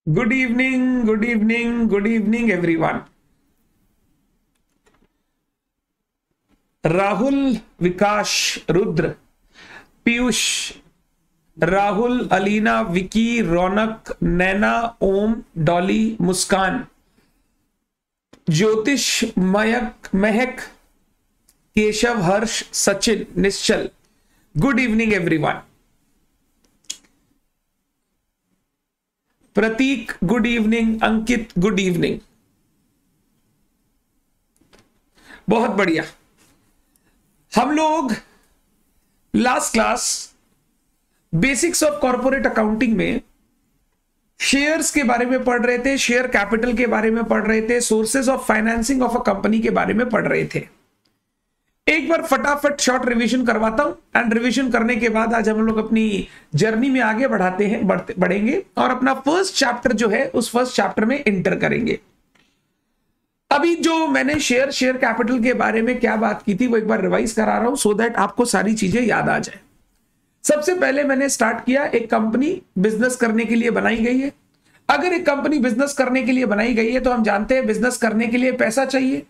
Good evening, good evening, good evening, everyone. Rahul, विकास, रुद्र, पीयूष, राहुल, अलीना, विकी, रौनक, नैना, ओम, डॉली, मुस्कान, Jyotish, Mayak, Mahak, Keshav, Harsh, Sachin, Nishchal. Good evening everyone. Prateek, good evening. Ankit, good evening. बहुत बढ़िया. हम लोग last class basics of corporate accounting में shares के बारे में पढ़ रहे थे, शेयर कैपिटल के बारे में पढ़ रहे थे, sources of financing of a company के बारे में पढ़ रहे थे. एक बार फटाफट शॉर्ट रिवीजन करवाता हूं एंड रिवीजन करने के बाद आज हम लोग अपनी जर्नी में आगे बढ़ेंगे और अपना फर्स्ट चैप्टर जो है उस फर्स्ट चैप्टर में एंटर करेंगे. अभी जो मैंने शेयर कैपिटल के बारे में क्या बात की थी वो एक बार रिवाइज करा रहा हूं सो दैट आपको सारी चीजें याद आ जाए. सबसे पहले मैंने स्टार्ट किया, एक कंपनी बिजनेस करने के लिए बनाई गई है. अगर एक कंपनी बिजनेस करने के लिए बनाई गई है तो हम जानते हैं बिजनेस करने के लिए पैसा चाहिए.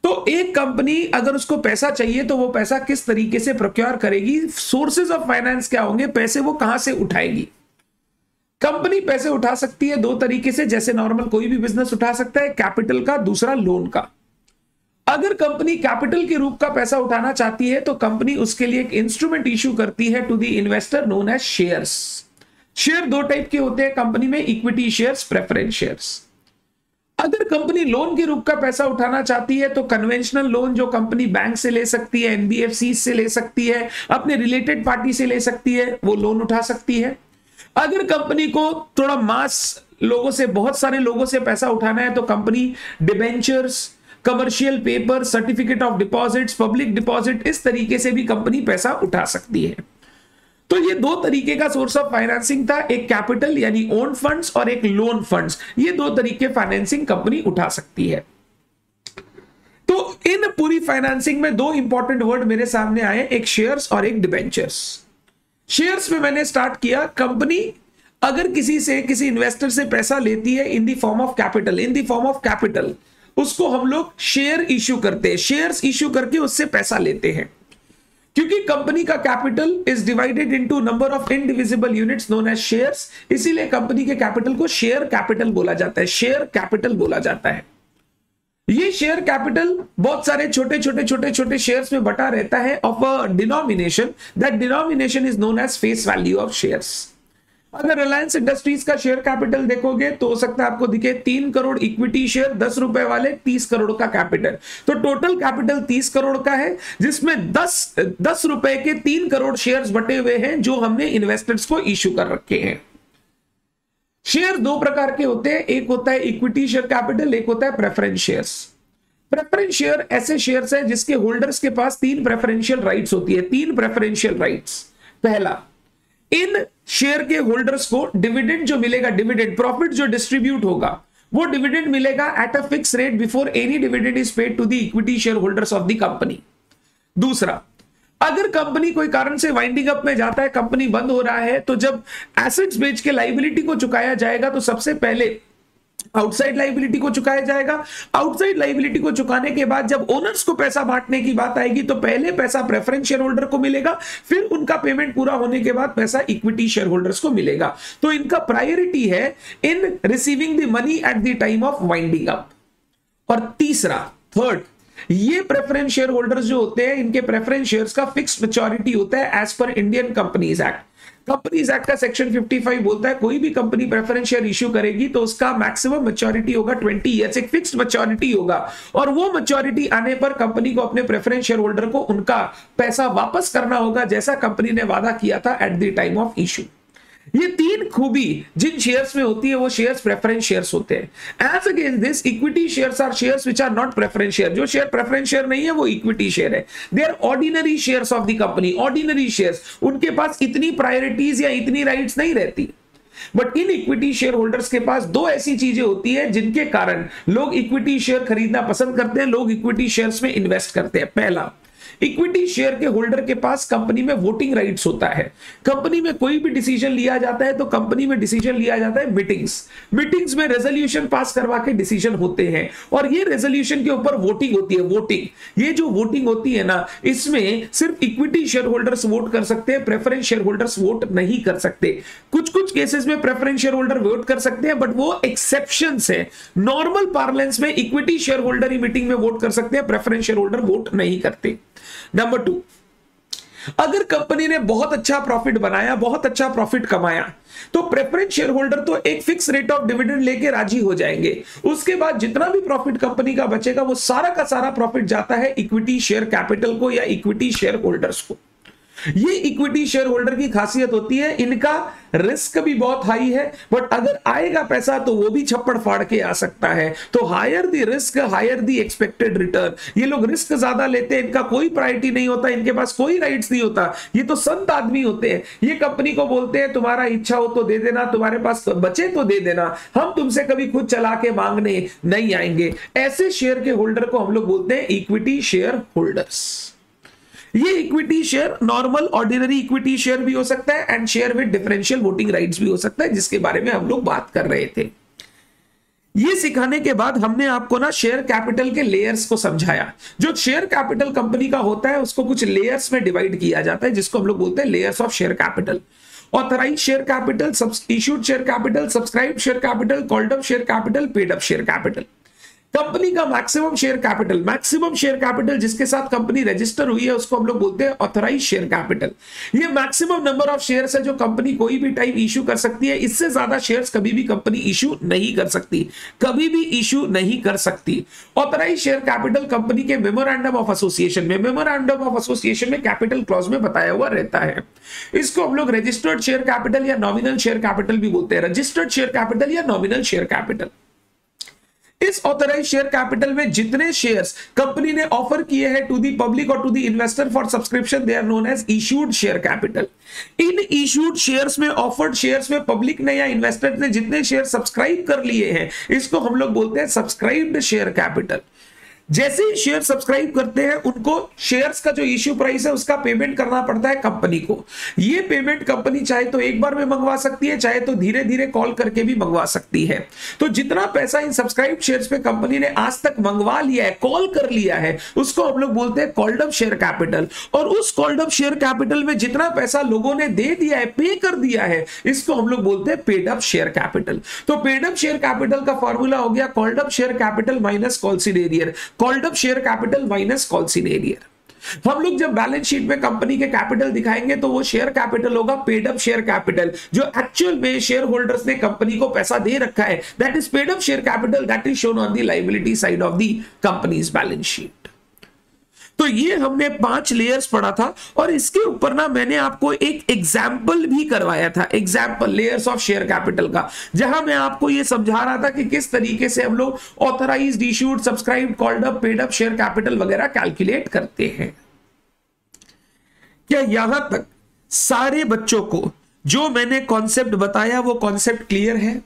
तो एक कंपनी अगर उसको पैसा चाहिए तो वो पैसा किस तरीके से प्रोक्योर करेगी, सोर्सेज ऑफ फाइनेंस क्या होंगे, पैसे वो कहां से उठाएगी. कंपनी पैसे उठा सकती है दो तरीके से, जैसे नॉर्मल कोई भी बिजनेस उठा सकता है, कैपिटल का, दूसरा लोन का. अगर कंपनी कैपिटल के रूप का पैसा उठाना चाहती है तो कंपनी उसके लिए एक इंस्ट्रूमेंट इश्यू करती है to the investor known as shares. Share दो टाइप के होते हैं कंपनी में, इक्विटी शेयर्स, प्रेफरेंस शेयर्स. अगर कंपनी लोन के रूप का पैसा उठाना चाहती है तो कन्वेंशनल लोन जो कंपनी बैंक से ले सकती है, एनबीएफसी से ले सकती है, अपने रिलेटेड पार्टी से ले सकती है, वो लोन उठा सकती है. अगर कंपनी को थोड़ा मास लोगों से, बहुत सारे लोगों से पैसा उठाना है तो company debentures, commercial paper, certificate of deposits, public deposit, इस तरीके से भी कंपनी पैसा उठा सकती है. तो ये दो तरीके का सोर्स ऑफ फाइनेंसिंग था, एक कैपिटल यानी ओन फंड्स और एक लोन फंड्स. ये दो तरीके फाइनेंसिंग कंपनी उठा सकती है. तो इन पूरी फाइनेंसिंग में दो इंपॉर्टेंट वर्ड मेरे सामने आए, एक शेयर्स और एक डिबेंचर्स. शेयर्स में मैंने स्टार्ट किया, कंपनी अगर किसी इन्वेस्टर से पैसा लेती है in the form of capital, उसको हम लोग शेयर इश्यू करते हैं, शेयर्स इश्यू करके उससे पैसा लेते हैं. क्योंकि कंपनी का capital is divided into number of indivisible units known as shares, इसीलिए कंपनी के कैपिटल को शेयर कैपिटल बोला जाता है, शेयर कैपिटल बोला जाता है. ये शेयर कैपिटल बहुत सारे छोटे शेयर्स में बटा रहता है of a denomination, that denomination is known as face value of shares. अगर रिलायंस इंडस्ट्रीज का शेयर कैपिटल देखोगे तो हो सकता है आपको दिखे 3 करोड़ इक्विटी शेयर, 10 रुपए वाले, 30 करोड़ का कैपिटल. तो टोटल कैपिटल 30 करोड़ का है, जिसमें 10 रुपए के 3 करोड़ शेयर्स बटे हुए हैं जो हमने इन्वेस्टर्स को इश्यू कर रखे हैं. शेयर दो प्रकार के होते हैं, एक होता है इक्विटी शेयर कैपिटल, एक होता है प्रेफरेंस शेयर्स. प्रेफरेंस शेयर ऐसे शेयर्स हैं जिसके होल्डर्स के पास 3 प्रेफरेंशियल राइट्स होती है, 3 प्रेफरेंशियल राइट्स. पहला, इन शेयर के होल्डर्स को डिविडेंड जो मिलेगा, डिविडेंड प्रॉफिट जो डिस्ट्रीब्यूट होगा, वो डिविडेंड मिलेगा at a fix rate before any dividend is paid to the equity share holders of the company. दूसरा, अगर कंपनी कोई कारण से वाइंडिंग अप में जाता है, कंपनी बंद हो रहा है, तो जब एसेट्स बेच के लाइबिलिटी को चुकाया जाएगा तो सबसे पहले आउटसाइड लाइबिलिटी को चुकाया जाएगा. आउटसाइड लाइबिलिटी को चुकाने के बाद जब ओनर्स को पैसा बांटने की बात आएगी तो पहले पैसा प्रेफरेंस शेयर होल्डर को मिलेगा, फिर उनका पेमेंट पूरा होने के बाद पैसा इक्विटी शेयर होल्डर्स को मिलेगा. तो इनका प्रायोरिटी है in receiving the money at the time of winding up. और तीसरा, थर्ड, ये प्रेफरेंस शेयर होल्डर्स जो होते हैं, इनके प्रेफरेंस शेयर्स का फिक्स्ड मैच्योरिटी होता है as per Indian companies act. Companies act का सेक्शन 55 बोलता है कोई भी कंपनी प्रेफरेंस शेयर इश्यू करेगी तो उसका मैक्सिमम मैच्योरिटी होगा 20 ईयर्स, एक फिक्स्ड मैच्योरिटी होगा. और वो मैच्योरिटी आने पर कंपनी को अपने प्रेफरेंस शेयर होल्डर को उनका पैसा वापस करना होगा जैसा कंपनी ने वादा किया था eight the time of issue. ये 3 खूबी जिन शेयर्स में होती है वो शेयर्स प्रेफरेंस शेयर्स होते हैं. As against this, equity shares are shares which are not preference share. जो शेयर प्रेफरेंस शेयर नहीं है वो इक्विटी शेयर है. They are ordinary shares of the company. Ordinary shares, उनके पास इतनी प्रायोरिटीज या इतनी राइट्स नहीं रहती. बट इन इक्विटी शेयर होल्डर्स के पास दो ऐसी चीजें होती है जिनके कारण लोग इक्विटी शेयर खरीदना पसंद करते हैं, लोग इक्विटी शेयर्स में इन्वेस्ट करते हैं. पहला, इक्विटी शेयर के होल्डर के पास कंपनी में वोटिंग राइट्स होता है। कंपनी में कोई भी डिसीजन लिया जाता है तो कंपनी में डिसीजन लिया जाता है मीटिंग्स में रेजोल्यूशन पास करवा के डिसीजन होते हैं और ये रेजोल्यूशन के ऊपर वोटिंग होती है। वोटिंग, ये जो वोटिंग होती है ना, इसमें सिर्फ इक्विटी शेयर होल्डर्स वोट कर सकते हैं, प्रेफरेंस शेयर होल्डर्स वोट नहीं कर सकते। कुछ कुछ केसेस में प्रेफरेंस शेयर होल्डर वोट कर सकते हैं, बट वो एक्सेप्शंस है। नॉर्मल पार्लेंस में इक्विटी शेयर होल्डर ही मीटिंग में वोट कर सकते हैं, प्रेफरेंस शेयर होल्डर वोट नहीं करते। नंबर 2, अगर कंपनी ने बहुत अच्छा प्रॉफिट बनाया, बहुत अच्छा प्रॉफिट कमाया, तो प्रेफरेंस शेयर होल्डर तो एक फिक्स रेट ऑफ डिविडेंड लेके राजी हो जाएंगे। उसके बाद जितना भी प्रॉफिट कंपनी का बचेगा वो सारा का सारा प्रॉफिट जाता है इक्विटी शेयर कैपिटल को या इक्विटी शेयर होल्डर्स को। ये इक्विटी शेयर होल्डर की खासियत होती है, इनका रिस्क भी बहुत हाई है, बट अगर आएगा पैसा तो वो भी छप्पड़ फाड़ के आ सकता है। तो higher the risk higher the expected return. ये लोग रिस्क ज्यादा लेते हैं, इनका कोई प्रायोरिटी नहीं होता, इनके पास कोई राइट्स नहीं होता। ये तो संत आदमी होते हैं। ये कंपनी को बोलते हैं तुम्हारा इच्छा हो तो दे देना, तुम्हारे पास बचे तो दे देना, हम तुमसे कभी खुद चला के मांगने नहीं आएंगे। ऐसे शेयर के होल्डर को हम लोग बोलते हैं इक्विटी शेयर होल्डर्स। ये equity share normal ordinary equity share भी हो सकता है and share with differential voting rights भी हो सकता है, जिसके बारे में हम लोग बात कर रहे थे। ये सिखाने के बाद हमने आपको ना शेयर कैपिटल के लेयर्स को समझाया। जो शेयर कैपिटल कंपनी का होता है उसको कुछ लेयर्स में डिवाइड किया जाता है, जिसको हम लोग बोलते हैं layers of share capital. Authorise share capital, issued share capital, subscribe share capital, called up share capital, paid up share capital. Company का मैक्सिमम शेयर कैपिटल जिसके साथ कंपनी रजिस्टर हुई है उसको हम लोग बोलते हैं ऑथराइज शेयर कैपिटल। ये मैक्सिमम नंबर ऑफ शेयर्स है जो कंपनी कोई भी टाइम इशू कर सकती है। इससे ज्यादा शेयर्स कभी भी कंपनी इशू नहीं कर सकती, कभी भी इशू नहीं कर सकती। ऑथराइज शेयर कैपिटल कंपनी के मेमोरेंडम ऑफ एसोसिएशन में कैपिटल क्लॉज में बताया हुआ रहता है। इसको हम लोग रजिस्टर्ड शेयर कैपिटल या नॉमिनल शेयर कैपिटल भी बोलते हैं। रजिस्टर्ड शेयर कैपिटल या नॉमिनल शेयर कैपिटल। इस ऑथराइज शेयर कैपिटल में जितने शेयर्स कंपनी ने ऑफर किए हैं टू द पब्लिक और to the investor for subscription, they are known as issued share capital. इन इश्यूड शेयर्स में, ऑफर्ड शेयर्स में पब्लिक ने या इन्वेस्टर ने जितने शेयर सब्सक्राइब कर लिए हैं, इसको हम लोग बोलते हैं सब्सक्राइब्ड शेयर कैपिटल। जैसे ही शेयर सब्सक्राइब करते हैं उनको शेयर्स का जो इश्यू प्राइस है उसका पेमेंट करना पड़ता है कंपनी को। ये पेमेंट कंपनी चाहे तो एक बार में मंगवा सकती है, चाहे तो धीरे धीरे कॉल करके भी मंगवा सकती है। तो जितना पैसा इन सब्सक्राइब शेयर्स पे कंपनी ने आज तक मंगवा लिया है, कॉल कर लिया है, उसको हम लोग बोलते हैं कॉल्ड अप शेयर कैपिटल। और उस कॉल्ड अप शेयर कैपिटल में जितना पैसा लोगों ने दे दिया है, पे कर दिया है, इसको हम लोग बोलते हैं पेड अप शेयर कैपिटल। तो पेड अप शेयर कैपिटल का फॉर्मूला हो गया called up share capital minus calls in arrear, called up share capital minus calls in arrear. हम लोग जब बैलेंस शीट में कंपनी के कैपिटल दिखाएंगे तो वो शेयर कैपिटल होगा पेड अप शेयर कैपिटल, जो एक्चुअल में शेयर होल्डर्स ने कंपनी को पैसा दे रखा है, that is paid up share capital, that is shown on the liability side of the companies balance sheet. तो ये हमने 5 लेयर्स पढ़ा था और इसके ऊपर ना मैंने आपको एक एग्जाम्पल भी करवाया था, example layers of share capital का, जहां मैं आपको ये समझा रहा था कि किस तरीके से हम लोग authorised, issued, subscribed, called up, paid up share capital वगैरह कैलकुलेट करते हैं। क्या यहां तक सारे बच्चों को जो मैंने कॉन्सेप्ट बताया वो कॉन्सेप्ट क्लियर है?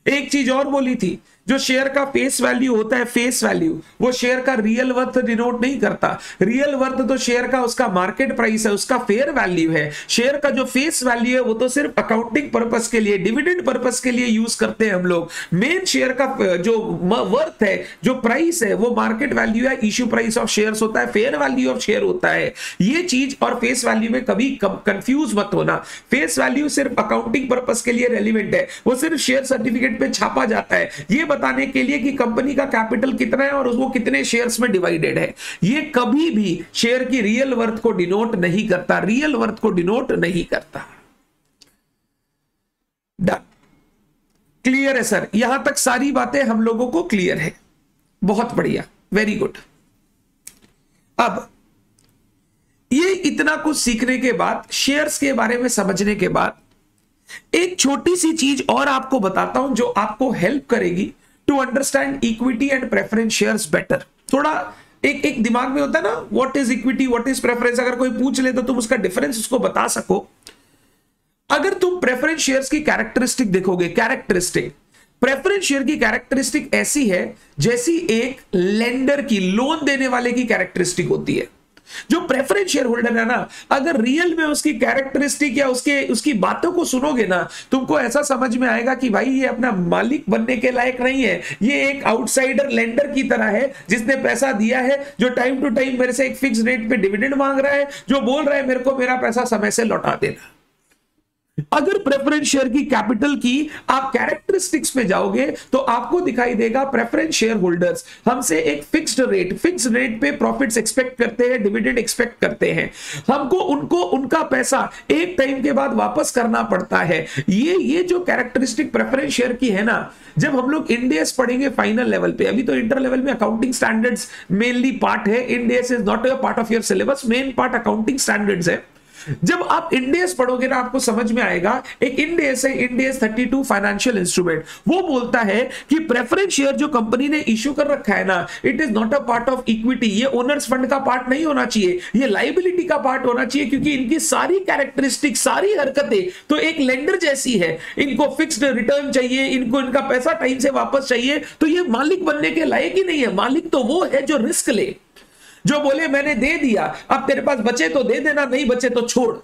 एक चीज और बोली थी, जो शेयर का फेस वैल्यू होता है, फेस वैल्यू, वो शेयर का रियल वर्थ डिनोट नहीं करता। रियल वर्थ तो शेयर का उसका मार्केट प्राइस है, उसका फेयर वैल्यू है। शेयर का जो फेस वैल्यू है वो तो सिर्फ अकाउंटिंग पर्पस के लिए, डिविडेंड पर्पस के लिए यूज करते हैं हम लोग। मेन शेयर का जो वर्थ है, जो प्राइस है, वो मार्केट वैल्यू है, इश्यू प्राइस ऑफ शेयर्स होता है, फेयर वैल्यू ऑफ शेयर होता है। ये चीज और फेस वैल्यू में कभी कंफ्यूज मत होना। फेस वैल्यू सिर्फ अकाउंटिंग पर्पस के लिए रेलिवेंट है, वो सिर्फ शेयर सर्टिफिकेट पे छापा जाता है ये बताने के लिए कि कंपनी का कैपिटल कितना है और वो कितने शेयर्स में डिवाइडेड है। ये कभी भी शेयर की रियल वर्थ को डिनोट नहीं करता, रियल वर्थ को डिनोट नहीं करता। डन, क्लियर है सर? यहां तक सारी बातें हम लोगों को क्लियर है, बहुत बढ़िया, वेरी गुड। अब ये इतना कुछ सीखने के बाद, शेयर्स के बारे में समझने के बाद, एक छोटी सी चीज और आपको बताता हूं जो आपको हेल्प करेगी to understand equity and preference shares better. थोड़ा एक दिमाग में होता है ना, what is equity, what is preference, अगर कोई पूछ ले तो तुम उसका डिफरेंस उसको बता सको। अगर तुम प्रेफरेंस शेयर्स की कैरेक्टरिस्टिक देखोगे, कैरेक्टरिस्टिक प्रेफरेंस शेयर की कैरेक्टरिस्टिक ऐसी है जैसी एक लेंडर की, लोन देने वाले की कैरेक्टरिस्टिक होती है। जो प्रेफरेंस शेयर होल्डर है ना, अगर रियल में उसकी कैरेक्टरिस्टिक या उसकी बातों को सुनोगे ना, तुमको ऐसा समझ में आएगा कि भाई ये अपना मालिक बनने के लायक नहीं है, ये एक आउटसाइडर लेंडर की तरह है जिसने पैसा दिया है, जो टाइम टू टाइम मेरे से एक फिक्स रेट पे डिविडेंड मांग रहा है, जो बोल रहा है मेरे को मेरा पैसा समय से लौटा देना। अगर प्रेफरेंस शेयर की कैपिटल की आप कैरेक्टरिस्टिक्स पे जाओगे तो आपको दिखाई देगा प्रेफरेंस शेयर होल्डर्स हमसे एक फिक्स्ड रेट पे प्रॉफिट्स एक्सपेक्ट करते हैं, डिविडेंड एक्सपेक्ट करते हैं, हमको उनको उनका पैसा एक टाइम के बाद वापस करना पड़ता है। ये जो कैरेक्टरिस्टिक प्रेफरेंस शेयर की है ना, जब हम लोग इंड एस पढ़ेंगे फाइनल लेवल पे, अभी तो इंटर लेवल में अकाउंटिंग स्टैंडर्ड्स मेनली पार्ट है, end S is not a part of your syllabus, main part accounting standards है। जब आप इंड एस पढ़ोगे ना, आपको समझ में आएगा, एक इंड एस है, इंड एस 32 फाइनेंशियल इंस्ट्रूमेंट, वो बोलता है कि प्रेफरेंस शेयर जो कंपनी ने इश्यू कर रखा है ना, it is not a part of equity, ये ओनर्स फंड का पार्ट नहीं होना चाहिए, ये लायबिलिटी का पार्ट होना चाहिए, क्योंकि इनकी सारी कैरेक्टरिस्टिक, सारी हरकतें तो एक लेंडर जैसी है, इनको फिक्स्ड रिटर्न चाहिए, इनको इनका पैसा टाइम से वापस चाहिए, तो ये मालिक बनने के लायक ही नहीं है। मालिक तो वो है जो रिस्क ले, जो बोले मैंने दे दिया, अब तेरे पास बचे तो दे देना, नहीं बचे तो छोड़।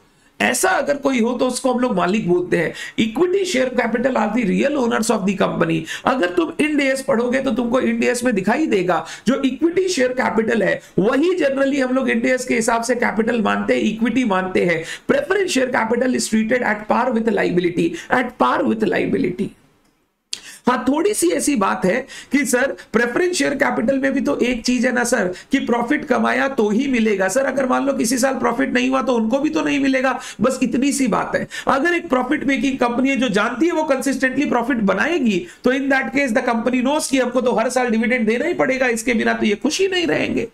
ऐसा अगर कोई हो तो उसको हम लोग मालिक बोलते हैं। Equity share capital R the real owners of the company. अगर तुम इंड एस पढ़ोगे तो तुमको इंड एस में दिखाई देगा जो इक्विटी शेयर कैपिटल है, वही जनरली हम लोग इंड एस के हिसाब से कैपिटल मानते हैं, इक्विटी मानते हैं। Preference share capital is treated at par with liability, at par with liability. हाँ, थोड़ी सी ऐसी बात है कि सर प्रेफरेंस शेयर कैपिटल में भी तो एक चीज है ना सर, कि प्रॉफिट कमाया तो ही मिलेगा। सर अगर मान लो किसी साल प्रॉफिट नहीं हुआ तो उनको भी तो नहीं मिलेगा, बस इतनी सी बात है। अगर एक प्रॉफिट मेकिंग कंपनी है जो जानती है वो कंसिस्टेंटली प्रॉफिट बनाएगी, तो in that case the company knows कि हमको तो हर साल डिविडेंड देना ही पड़ेगा, इसके बिना तो ये खुशी नहीं रहेंगे।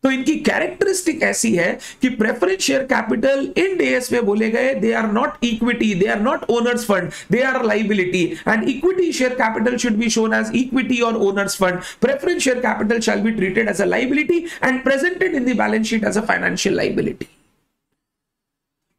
तो इनकी कैरेक्टरिस्टिक ऐसी है कि preference share capital Ind AS में बोले गए, they are not equity, they are not owners fund, they are liability, and equity share capital should be shown as equity और owners fund. Preference share capital shall be treated as a liability and presented in the balance sheet as a financial liability.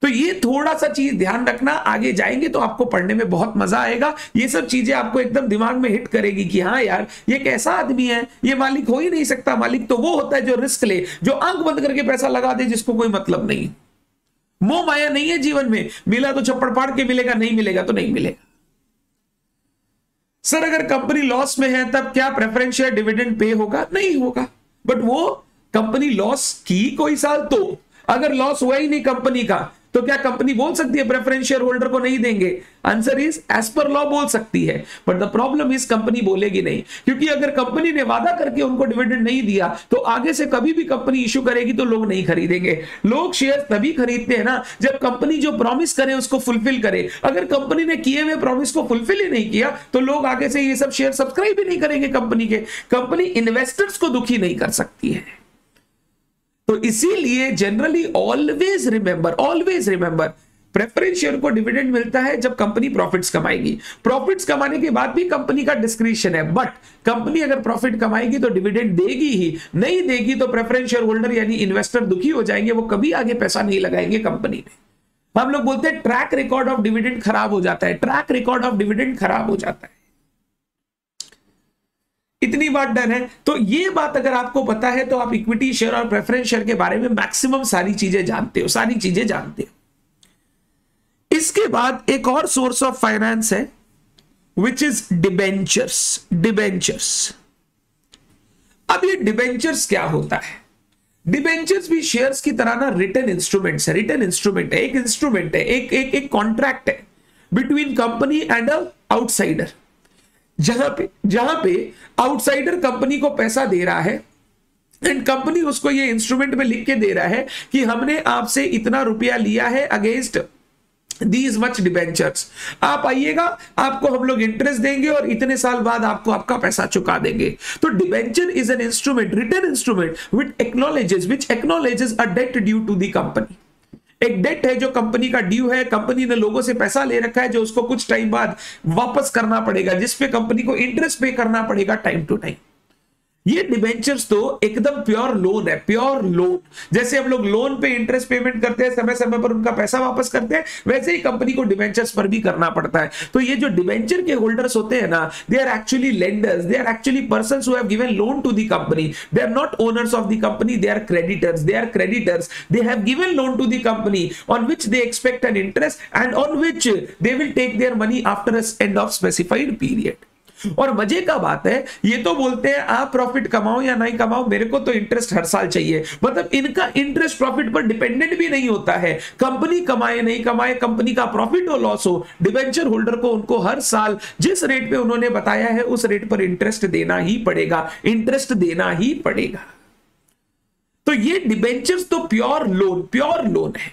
तो ये थोड़ा सा चीज ध्यान रखना, आगे जाएंगे तो आपको पढ़ने में बहुत मजा आएगा। ये सब चीजें आपको एकदम दिमाग में हिट करेगी कि हाँ यार, ये कैसा आदमी है, ये मालिक हो ही नहीं सकता। मालिक तो वो होता है जो रिस्क ले, जो आंख बंद करके पैसा लगा दे, जिसको कोई मतलब नहीं। मोह माया नहीं है जीवन में, मिला तो छप्पड़ फाड़ के मिलेगा, नहीं मिलेगा तो नहीं मिलेगा। सर अगर कंपनी लॉस में है तब क्या प्रेफरेंस शेयर डिविडेंड पे होगा? नहीं होगा। बट वो कंपनी लॉस की कोई साल, तो अगर लॉस हुआ ही नहीं कंपनी का, तो क्या कंपनी बोल सकती है प्रेफरेंस शेयर होल्डर को नहीं देंगे? Answer is as per law बोल सकती है, but the problem is company बोलेगी नहीं, क्योंकि अगर कंपनी ने वादा करके उनको डिविडेंड नहीं दिया तो आगे से कभी भी कंपनी इश्यू करेगी तो लोग नहीं खरीदेंगे। लोग शेयर तभी खरीदते हैं ना जब कंपनी जो प्रॉमिस करे उसको फुलफिल करे। अगर कंपनी ने किए हुए प्रॉमिस को फुलफिल ही नहीं किया तो लोग आगे से ये सब शेयर सब्सक्राइब भी नहीं करेंगे कंपनी के। कंपनी इन्वेस्टर्स को दुखी नहीं कर सकती है। तो इसीलिए generally always remember preference share को डिविडेंड मिलता है जब कंपनी प्रॉफिट्स कमाएगी। प्रॉफिट्स कमाने के बाद भी कंपनी का डिस्क्रिशन है, बट कंपनी अगर प्रॉफिट कमाएगी तो डिविडेंड देगी ही, नहीं देगी तो प्रेफरेंस शेयर होल्डर यानी इन्वेस्टर दुखी हो जाएंगे, वो कभी आगे पैसा नहीं लगाएंगे कंपनी में। हम लोग बोलते हैं ट्रैक रिकॉर्ड ऑफ डिविडेंड खराब हो जाता है, ट्रैक रिकॉर्ड ऑफ डिविडेंड खराब हो जाता है। इतनी बात डन है। तो ये बात अगर आपको पता है तो आप इक्विटी शेयर और प्रेफरेंस शेयर के बारे में मैक्सिमम सारी चीजें जानते हो, इसके बाद एक और सोर्स ऑफ फाइनेंस है विच इज डिबेंचर्स। अब ये डिबेंचर्स क्या होता है? डिबेंचर्स भी शेयर्स की तरह ना रिटन इंस्ट्रूमेंट है, एक इंस्ट्रूमेंट है, एक कॉन्ट्रैक्ट है between company and a outsider, जहां पे आउटसाइडर कंपनी को पैसा दे रहा है एंड कंपनी उसको ये इंस्ट्रूमेंट में लिख के दे रहा है कि हमने आपसे इतना रुपया लिया है अगेंस्ट दीज मच डिबेंचर्स, आप आइएगा, आपको हम लोग इंटरेस्ट देंगे और इतने साल बाद आपको आपका पैसा चुका देंगे। तो debenture is an instrument, written instrument which acknowledges a debt due to the company. एक डेट है जो कंपनी का ड्यू है, कंपनी ने लोगों से पैसा ले रखा है जो उसको कुछ टाइम बाद वापस करना पड़ेगा, जिसपे कंपनी को इंटरेस्ट पे करना पड़ेगा टाइम टू टाइम। ये डिबेंचर्स तो एकदम प्योर लोन है, प्योर लोन। जैसे हम लोग लोन पे इंटरेस्ट पेमेंट करते हैं, समय समय पर उनका पैसा वापस करते हैं, वैसे ही कंपनी को डिबेंचर्स पर भी करना पड़ता है। तो ये जो डिबेंचर के होल्डर्स होते हैं ना, they are actually lenders, they are actually persons who have given loan to the company. They are not owners of the company, they are creditors, they are creditors. They have given loan to the company on which they expect an interest and on which they will take their money after end of specified period. और मजे का बात है, ये तो बोलते हैं आप प्रॉफिट कमाओ या नहीं कमाओ, मेरे को तो इंटरेस्ट हर साल चाहिए। मतलब इनका इंटरेस्ट प्रॉफिट पर डिपेंडेंट भी नहीं होता है। कंपनी कमाए नहीं कमाए, कंपनी का प्रॉफिट हो लॉस हो, डिबेंचर होल्डर को उनको हर साल जिस रेट पे उन्होंने बताया है उस रेट पर इंटरेस्ट देना ही पड़ेगा, इंटरेस्ट देना ही पड़ेगा। तो ये डिबेंचर्स तो प्योर लोन है।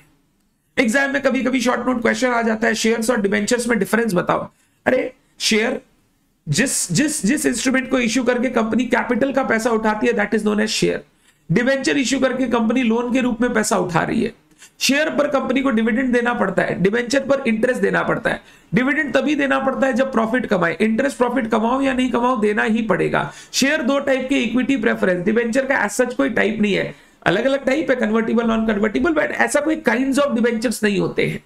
एग्जाम में कभी कभी शॉर्ट नोट क्वेश्चन आ जाता है, शेयर्स और डिबेंचर्स में डिफरेंस बताओ। अरे शेयर जिस इंस्ट्रूमेंट को इश्यू करके कंपनी कैपिटल का पैसा उठाती है, that is known as share. Debenture issue करके कंपनी लोन के रूप में पैसा उठा रही है। शेयर पर कंपनी को डिविडेंड देना पड़ता है, डिबेंचर पर इंटरेस्ट देना पड़ता है। डिविडेंड तभी देना पड़ता है जब प्रॉफिट कमाए, इंटरेस्ट प्रॉफिट कमाओ या नहीं कमाओ देना ही पड़ेगा। शेयर दो टाइप के, इक्विटी प्रेफरेंस। डिबेंचर का एज सच कोई टाइप नहीं है, अलग अलग टाइप है, कन्वर्टिबल नॉन कन्वर्टिबल, बट ऐसा कोई काइंड्स ऑफ डिबेंचर्स नहीं होते हैं।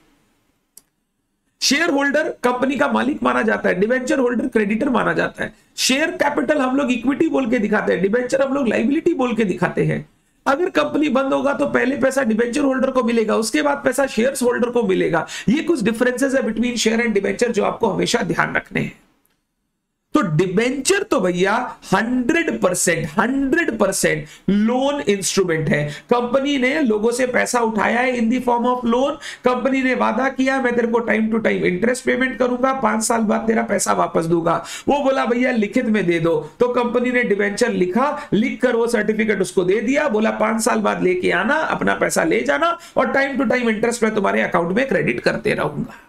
शेयर होल्डर कंपनी का मालिक माना जाता है, डिबेंचर होल्डर क्रेडिटर माना जाता है। शेयर कैपिटल हम लोग इक्विटी बोल के दिखाते हैं, डिबेंचर हम लोग लाइबिलिटी बोल के दिखाते हैं। अगर कंपनी बंद होगा तो पहले पैसा डिबेंचर होल्डर को मिलेगा, उसके बाद पैसा शेयर्स होल्डर को मिलेगा। ये कुछ डिफरेंसेस है बिटवीन शेयर एंड डिबेंचर जो आपको हमेशा ध्यान रखने हैं। तो डिबेंचर तो भैया 100% लोन इंस्ट्रूमेंट है। कंपनी ने लोगों से पैसा उठाया है in the form of loan. Company ने वादा किया मैं तेरे को time to time interest payment करूंगा, 5 साल बाद तेरा पैसा वापस दूंगा। वो बोला भैया लिखित में दे दो, तो कंपनी ने डिबेंचर लिखा, लिख कर वो सर्टिफिकेट उसको दे दिया, बोला 5 साल बाद लेके आना, अपना पैसा ले जाना और टाइम टू टाइम इंटरेस्ट मैं तुम्हारे अकाउंट में क्रेडिट करते रहूंगा।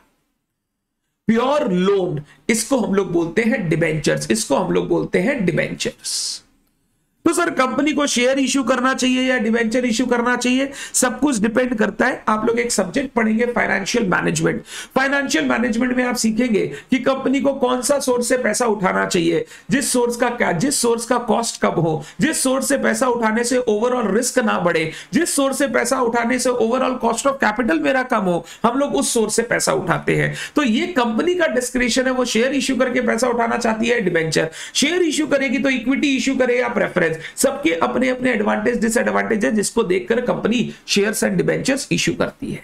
प्योर लोन, इसको हम लोग बोलते हैं डिबेंचर्स, इसको हम लोग बोलते हैं डिबेंचर्स। तो सर कंपनी को शेयर इश्यू करना चाहिए या डिबेंचर इश्यू करना चाहिए, सब कुछ डिपेंड करता है। आप लोग एक सब्जेक्ट पढ़ेंगे फाइनेंशियल मैनेजमेंट। फाइनेंशियल मैनेजमेंट में आप सीखेंगे कि कंपनी को कौन सा सोर्स से पैसा उठाना चाहिए, जिस सोर्स का कॉस्ट कम हो, जिस सोर्स से पैसा उठाने से ओवरऑल रिस्क ना बढ़े, जिस सोर्स से पैसा उठाने से ओवरऑल कॉस्ट ऑफ कैपिटल मेरा कम हो, हम लोग उस सोर्स से पैसा उठाते हैं। तो ये कंपनी का डिस्क्रिप्शन है, वो शेयर इश्यू करके पैसा उठाना चाहती है, डिबेंचर शेयर इश्यू करेगी तो इक्विटी इश्यू करे या प्रेफरेंस, सबके अपने अपने एडवांटेज डिसएडवांटेज है, जिसको देखकर company shares and debentures issue करती है।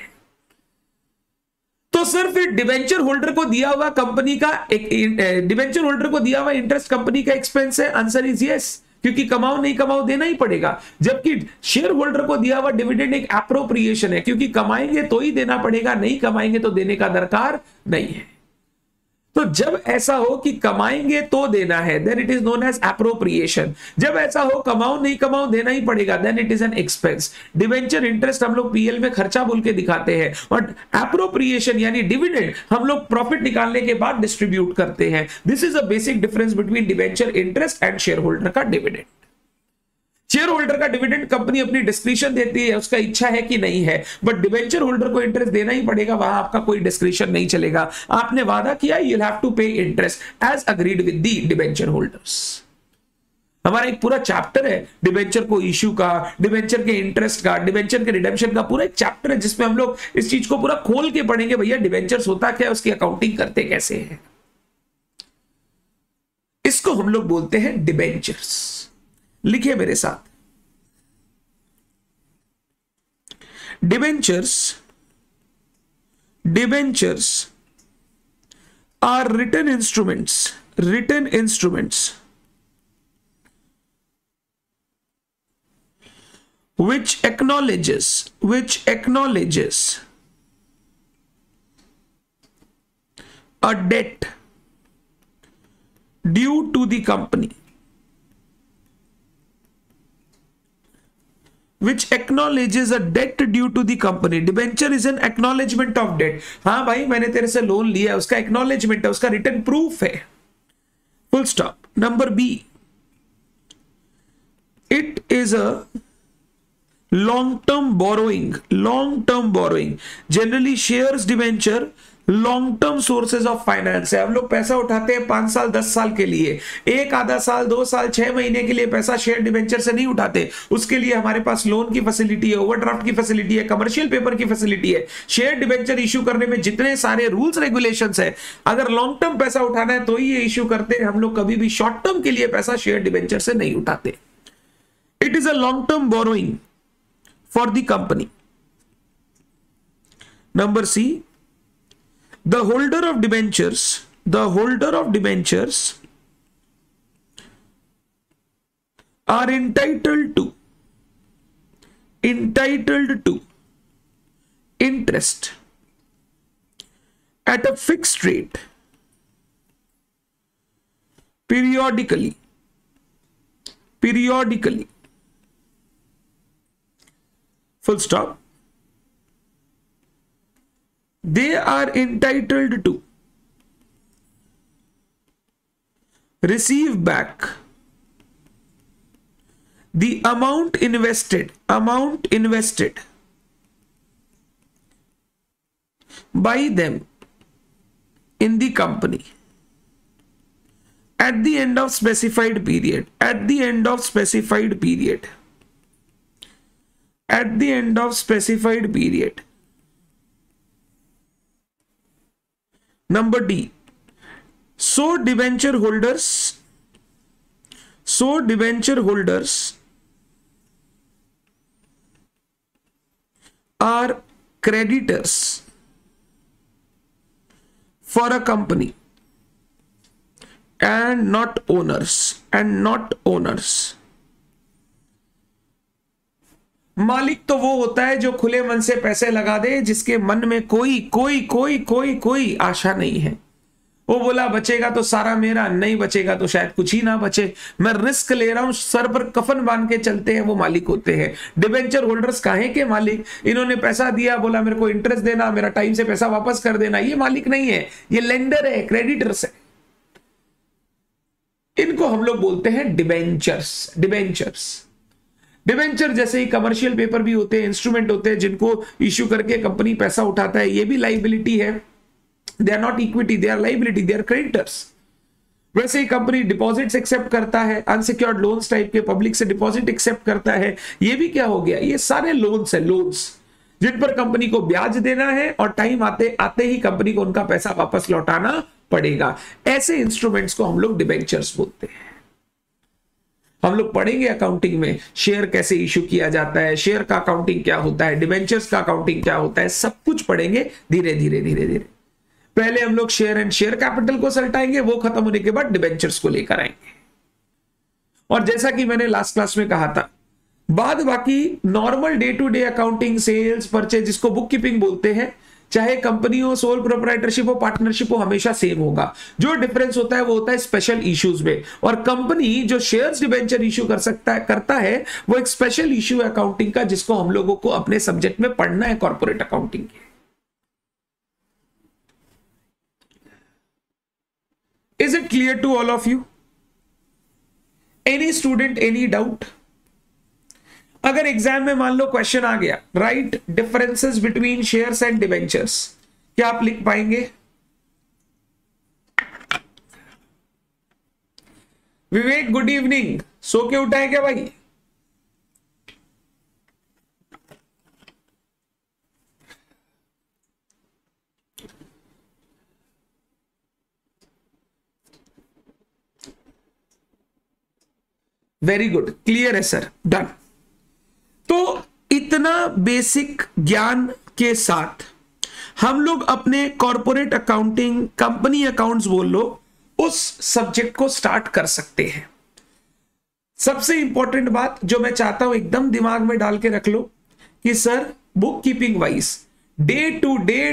तो सिर्फ डिबेंचर होल्डर को दिया हुआ कंपनी का डिबेंचर होल्डर को दिया हुआ इंटरेस्ट कंपनी का एक्सपेंस है? आंसर इज यस, क्योंकि कमाओ नहीं कमाओ देना ही पड़ेगा। जबकि शेयर होल्डर को दिया हुआ डिविडेंड एक एप्रोप्रिएशन है, क्योंकि कमाएंगे तो ही देना पड़ेगा, नहीं कमाएंगे तो देने का दरकार नहीं है। तो जब ऐसा हो कि कमाएंगे तो देना है, then it is known as appropriation. जब ऐसा हो कमाओ नहीं कमाओ देना ही पड़ेगा, then it is an expense. Debenture interest हम लोग पीएल में खर्चा बोल के दिखाते हैं, और एप्रोप्रिएशन यानी डिविडेंड हम लोग प्रॉफिट निकालने के बाद डिस्ट्रीब्यूट करते हैं। This is a basic difference between debenture interest and share holder का डिविडेंड। शेयर होल्डर का डिविडेंड कंपनी अपनी डिस्क्रिप्शन देती है, उसका इच्छा है कि नहीं है, बट डिवेंचर होल्डर को इंटरेस्ट देना ही पड़ेगा, वहां आपका कोई डिस्क्रिप्शन नहीं चलेगा। आपने वादा किया, you will have to pay interest as agreed with the debenture holders. हमारा एक पूरा चैप्टर है डिवेंचर को इश्यू का, डिवेंचर के इंटरेस्ट का, डिवेंचर के रिडेम्पशन का, पूरा एक चैप्टर है जिसमें हम लोग इस चीज को पूरा खोल के पढ़ेंगे। भैया डिवेंचर्स होता क्या है, उसकी अकाउंटिंग करते कैसे है, इसको हम लोग बोलते हैं डिवेंचर्स। लिखिए मेरे साथ, debentures are written instruments which acknowledges a debt due to the company, which acknowledges a debt due to the company. Debenture is an acknowledgement of debt. हाँ भाई मैंने तेरे से लोन लिया, उसका acknowledgement है, उसका written proof है, full stop. Number B, it is a long term borrowing. Generally shares debenture long term sources of finance है। हम लोग पैसा उठाते हैं 5 साल 10 साल के लिए, एक आधा साल 2 साल 6 महीने के लिए पैसा शेयर डिवेंचर से नहीं उठाते। उसके लिए हमारे पास लोन की फैसिलिटी है, ओवरड्राफ्ट की फैसिलिटी है, कमर्शियल पेपर की फैसिलिटी है। शेयर डिवेंचर इश्यू करने में जितने सारे रूल्स रेगुलेशंस है, अगर लॉन्ग टर्म पैसा उठाना है तो ही ये इश्यू करते हैं। हम लोग कभी भी शॉर्ट टर्म के लिए पैसा शेयर डिवेंचर से नहीं उठाते। It is a long term borrowing for the company. Number C, the holder of debentures are entitled to interest at a fixed rate periodically, full stop. They are entitled to receive back the amount invested by them in the company at the end of specified period. Number D, so debenture holders are creditors for a company and not owners. मालिक तो वो होता है जो खुले मन से पैसे लगा दे, जिसके मन में कोई आशा नहीं है। वो बोला बचेगा तो सारा मेरा, नहीं बचेगा तो शायद कुछ ही ना बचे, मैं रिस्क ले रहा हूं, सर पर कफन बांध के चलते हैं, वो मालिक होते हैं। डिबेंचर होल्डर्स काहे के मालिक? इन्होंने पैसा दिया, बोला मेरे को इंटरेस्ट देना, मेरा टाइम से पैसा वापस कर देना, ये मालिक नहीं है, ये लेंडर है, क्रेडिटर्स है। इनको हम लोग बोलते हैं डिबेंचर्स। डिबेंचर जैसे ही कमर्शियल पेपर भी होते हैं, इंस्ट्रूमेंट होते हैं जिनको इश्यू करके कंपनी पैसा उठाता है, ये भी लाइबिलिटी है। They are not equity, they are liability, they are creditors. वैसे ही कंपनी डिपॉजिट्स एक्सेप्ट करता है, अनसिक्योर्ड लोन्स टाइप के, पब्लिक से डिपॉजिट एक्सेप्ट करता है, ये भी क्या हो गया, ये सारे लोन्स है, लोन्स जिन पर कंपनी को ब्याज देना है और टाइम आते आते ही कंपनी को उनका पैसा वापस लौटाना पड़ेगा। ऐसे इंस्ट्रूमेंट्स को हम लोग डिबेंचर्स बोलते हैं। हम लोग पढ़ेंगे अकाउंटिंग में शेयर कैसे इशू किया जाता है, शेयर का अकाउंटिंग क्या होता है, डिबेंचर्स का अकाउंटिंग क्या होता है, सब कुछ पढ़ेंगे धीरे धीरे। पहले हम लोग शेयर एंड शेयर कैपिटल को सल्टाएंगे, वो खत्म होने के बाद डिबेंचर्स को लेकर आएंगे। और जैसा कि मैंने लास्ट क्लास में कहा था, बाद बाकी normal day to day accounting, sales, purchase, जिसको बुक कीपिंग बोलते हैं, चाहे कंपनी हो, सोल प्रोप्राइटरशिप हो, पार्टनरशिप हो, हमेशा सेम होगा। जो डिफरेंस होता है वो होता है स्पेशल इश्यूज में। और कंपनी जो शेयर्स डिबेंचर इश्यू करता है वो एक स्पेशल इश्यू है अकाउंटिंग का, जिसको हम लोगों को अपने सब्जेक्ट में पढ़ना है, कॉर्पोरेट अकाउंटिंग के। Is it clear to all of you? Any student, any doubt? अगर एग्जाम में मान लो क्वेश्चन आ गया, write differences between shares and debentures, क्या आप लिख पाएंगे? विवेक गुड इवनिंग, सो के उठा है क्या भाई? वेरी गुड, क्लियर है सर, डन। तो इतना बेसिक ज्ञान के साथ हम लोग अपने कॉर्पोरेट अकाउंटिंग, कंपनी अकाउंट्स बोल लो, उस सब्जेक्ट को स्टार्ट कर सकते हैं। सबसे इंपॉर्टेंट बात जो मैं चाहता हूं एकदम दिमाग में डाल के रख लो कि sir book keeping wise day to day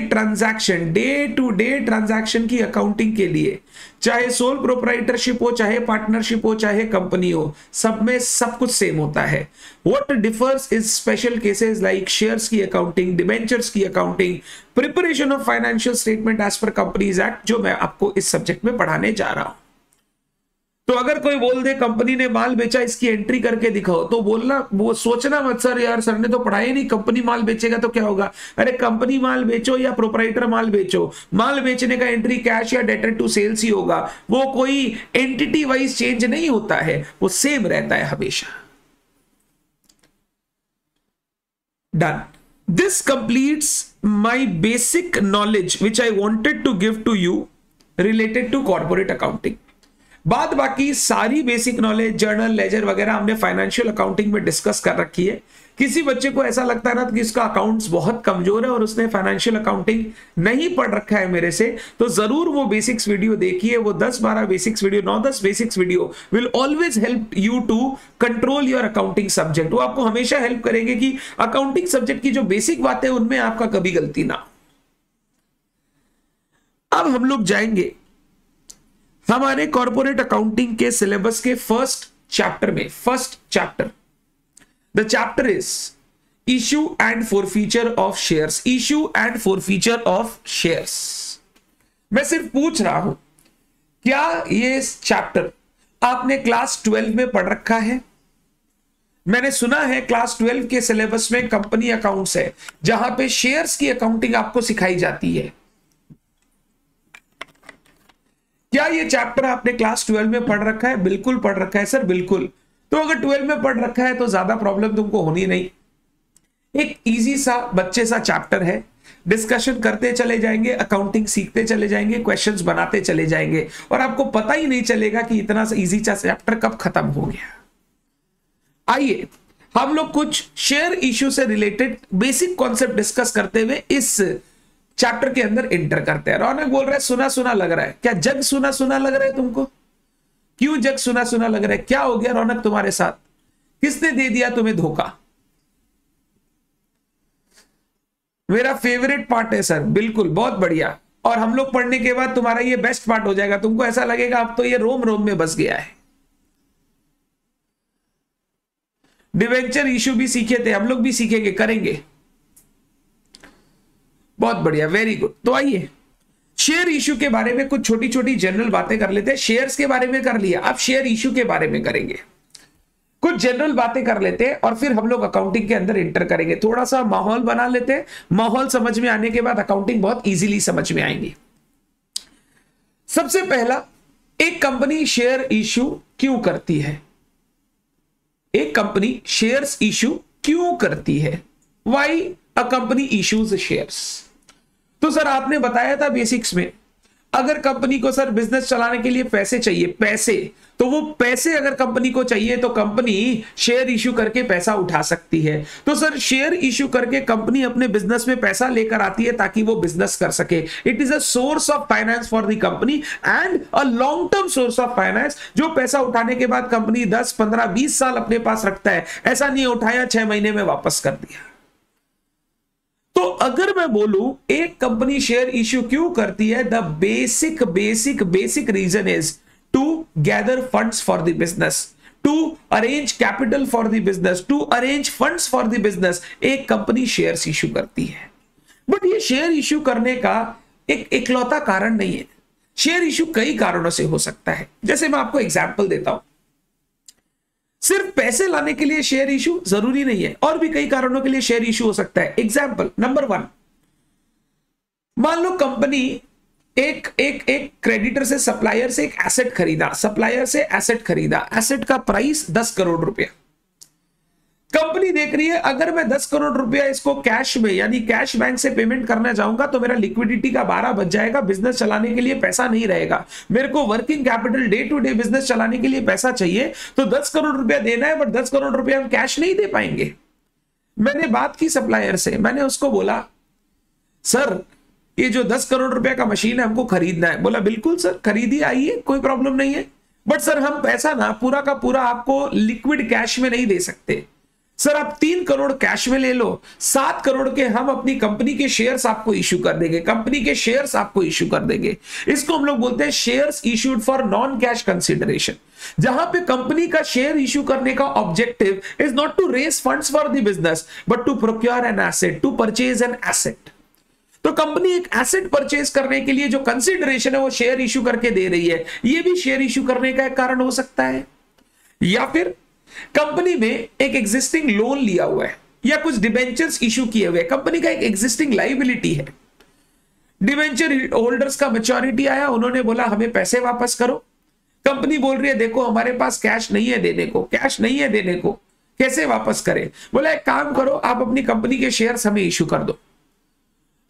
transaction की अकाउंटिंग के लिए, चाहे सोल प्रोप्राइटरशिप हो, चाहे पार्टनरशिप हो, चाहे कंपनी हो, सब में सब कुछ सेम होता है। What differs is special cases like shares की अकाउंटिंग, डिबेंचर्स की accounting, preparation of financial statement as per companies act, जो मैं आपको इस सब्जेक्ट में पढ़ाने जा रहा हूं। तो अगर कोई बोल दे कंपनी ने माल बेचा, इसकी एंट्री करके दिखाओ, तो बोलना, वो सोचना मत सर यार सर ने तो पढ़ाई नहीं, कंपनी माल बेचेगा तो क्या होगा। अरे कंपनी माल बेचो या प्रोपराइटर माल बेचो, माल बेचने का एंट्री कैश या डेटर टू सेल्स ही होगा, वो कोई एंटिटी वाइज चेंज नहीं होता है, वो सेम रहता है हमेशा। Done. This completes my basic knowledge which I wanted to give to you related to corporate accounting. बाद बाकी सारी बेसिक नॉलेज, जर्नल, लेजर वगैरह हमने फाइनेंशियल अकाउंटिंग में डिस्कस कर रखी है। किसी बच्चे को ऐसा लगता है ना कि इसका अकाउंट्स बहुत कमजोर है और उसने फाइनेंशियल अकाउंटिंग नहीं पढ़ रखा है मेरे से, तो जरूर वो बेसिक्स वीडियो देखिए। वो 10-12 basics video, 9-10 basics video will always help you to control your accounting subject. वो आपको हमेशा हेल्प करेंगे कि अकाउंटिंग सब्जेक्ट की जो बेसिक बातें उनमें आपका कभी गलती ना। अब हम लोग जाएंगे हमारे कॉर्पोरेट अकाउंटिंग के सिलेबस के फर्स्ट चैप्टर में। First chapter, the chapter is issue and forfeiture of shares. Issue and forfeiture of shares. मैं सिर्फ पूछ रहा हूं, क्या ये चैप्टर आपने क्लास 12 में पढ़ रखा है? मैंने सुना है क्लास 12 के सिलेबस में कंपनी अकाउंट्स है, जहां पे शेयर्स की अकाउंटिंग आपको सिखाई जाती है। क्या ये चैप्टर आपने क्लास 12 में पढ़ रखा है? बिल्कुल पढ़ रखा है सर, बिल्कुल। तो अगर 12 में पढ़ रखा है तो ज्यादा प्रॉब्लम तुमको होनी नहीं। एक इजी सा बच्चे सा चैप्टर है, डिस्कशन करते चले जाएंगे, अकाउंटिंग सीखते चले जाएंगे, क्वेश्चंस बनाते चले जाएंगे और आपको पता ही नहीं चलेगा कि इतना सा इजी सा चैप्टर कब खत्म हो गया। आइए हम लोग कुछ शेयर इश्यू से रिलेटेड बेसिक कॉन्सेप्ट डिस्कस करते हुए इस चैप्टर के अंदर एंटर करते हैं। रौनक बोल रहा है सुना सुना लग रहा है। क्या जग सुना सुना लग रहा है तुमको? क्यों जग सुना सुना लग रहा है? क्या हो गया रौनक तुम्हारे साथ? किसने दे दिया तुम्हें धोखा? मेरा फेवरेट पार्ट है सर, बिल्कुल, बहुत बढ़िया। और हम लोग पढ़ने के बाद तुम्हारा ये बेस्ट पार्ट हो जाएगा। तुमको ऐसा लगेगा अब तो ये रोम रोम में बस गया है। डिवेंचर इश्यू भी सीखे थे, हम लोग भी सीखेंगे, करेंगे। बहुत बढ़िया, वेरी गुड। तो आइए शेयर इश्यू के बारे में कुछ छोटी छोटी जनरल बातें कर लेते हैं। शेयर्स के बारे में कर लिया, अब शेयर इश्यू के बारे में करेंगे। कुछ जनरल बातें कर लेते हैं और फिर हम लोग अकाउंटिंग के अंदर एंटर करेंगे। थोड़ा सा माहौल बना लेते हैं। माहौल समझ में आने के बाद अकाउंटिंग बहुत इजीली समझ में आएंगी। सबसे पहला, एक कंपनी शेयर इश्यू क्यों करती है? एक कंपनी शेयर्स इश्यू क्यों करती है? Why a company issues shares? तो सर आपने बताया था बेसिक्स में, अगर कंपनी को सर बिजनेस चलाने के लिए पैसे चाहिए, पैसे, तो वो पैसे अगर कंपनी को चाहिए तो कंपनी शेयर इश्यू करके पैसा उठा सकती है। तो सर शेयर इश्यू करके कंपनी अपने बिजनेस में पैसा लेकर आती है ताकि वो बिजनेस कर सके। It is a source of finance for the company and a long term source of finance, जो पैसा उठाने के बाद कंपनी 10, 15, 20 साल अपने पास रखता है। ऐसा नहीं उठाया 6 महीने में वापस कर दिया। तो अगर मैं बोलूं एक कंपनी शेयर इश्यू क्यों करती है, the basic reason is to gather funds for the business, to arrange capital for the business, to arrange funds for the business. एक कंपनी शेयर्स इश्यू करती है। बट ये शेयर इश्यू करने का एक इकलौता कारण नहीं है। शेयर इश्यू कई कारणों से हो सकता है। जैसे मैं आपको एग्जांपल देता हूं, सिर्फ पैसे लाने के लिए शेयर इशू जरूरी नहीं है, और भी कई कारणों के लिए शेयर इशू हो सकता है। एग्जांपल नंबर 1, मान लो कंपनी एक क्रेडिटर से, सप्लायर से एक एसेट खरीदा, सप्लायर से एसेट खरीदा, एसेट का प्राइस 10 करोड़ रुपया। कंपनी देख रही है अगर मैं 10 करोड़ रुपया इसको कैश में यानी कैश बैंक से पेमेंट करना चाहूंगा तो मेरा लिक्विडिटी का 12 बच जाएगा, बिजनेस चलाने के लिए पैसा नहीं रहेगा, मेरे को working capital day to day business चलाने के लिए पैसा चाहिए, तो 10 करोड़ रुपया देना है, बट 10 करोड़ रुपया हम कैश नहीं दे पाएंगे। मैंने बात की सप्लायर से, मैंने उसको बोला सर ये जो 10 करोड़ रुपया का मशीन है हमको खरीदना है। बोला बिल्कुल सर खरीदिए, आइए, कोई प्रॉब्लम नहीं है, बट सर हम पैसा ना पूरा का पूरा आपको लिक्विड कैश में नहीं दे सकते। सर आप 3 करोड़ कैश में ले लो, 7 करोड़ के हम अपनी कंपनी के शेयर्स आपको इश्यू कर देंगे, कंपनी के शेयर्स आपको इश्यू कर देंगे। इसको हम लोग बोलते हैं shares issued for non cash consideration, जहां पे कंपनी का शेयर इश्यू करने का objective is not to raise funds for the business but to procure an asset, to purchase an asset. तो कंपनी एक एसेट परचेज करने के लिए जो कंसिडरेशन है वो शेयर इश्यू करके दे रही है, ये भी शेयर इश्यू करने का एक कारण हो सकता है। या फिर कंपनी में एक एग्जिस्टिंग लोन लिया हुआ है या कुछ डिबेंचर्स इश्यू किए हुए, कंपनी का एक एग्जिस्टिंग लाइबिलिटी है, डिबेंचर होल्डर्स का मैच्योरिटी आया, उन्होंने बोला हमें पैसे वापस करो, कंपनी बोल रही है देखो हमारे पास कैश नहीं है देने को, कैश नहीं है देने को, कैसे वापस करें? बोला एक काम करो, आप अपनी कंपनी के शेयर्स हमें इश्यू कर दो,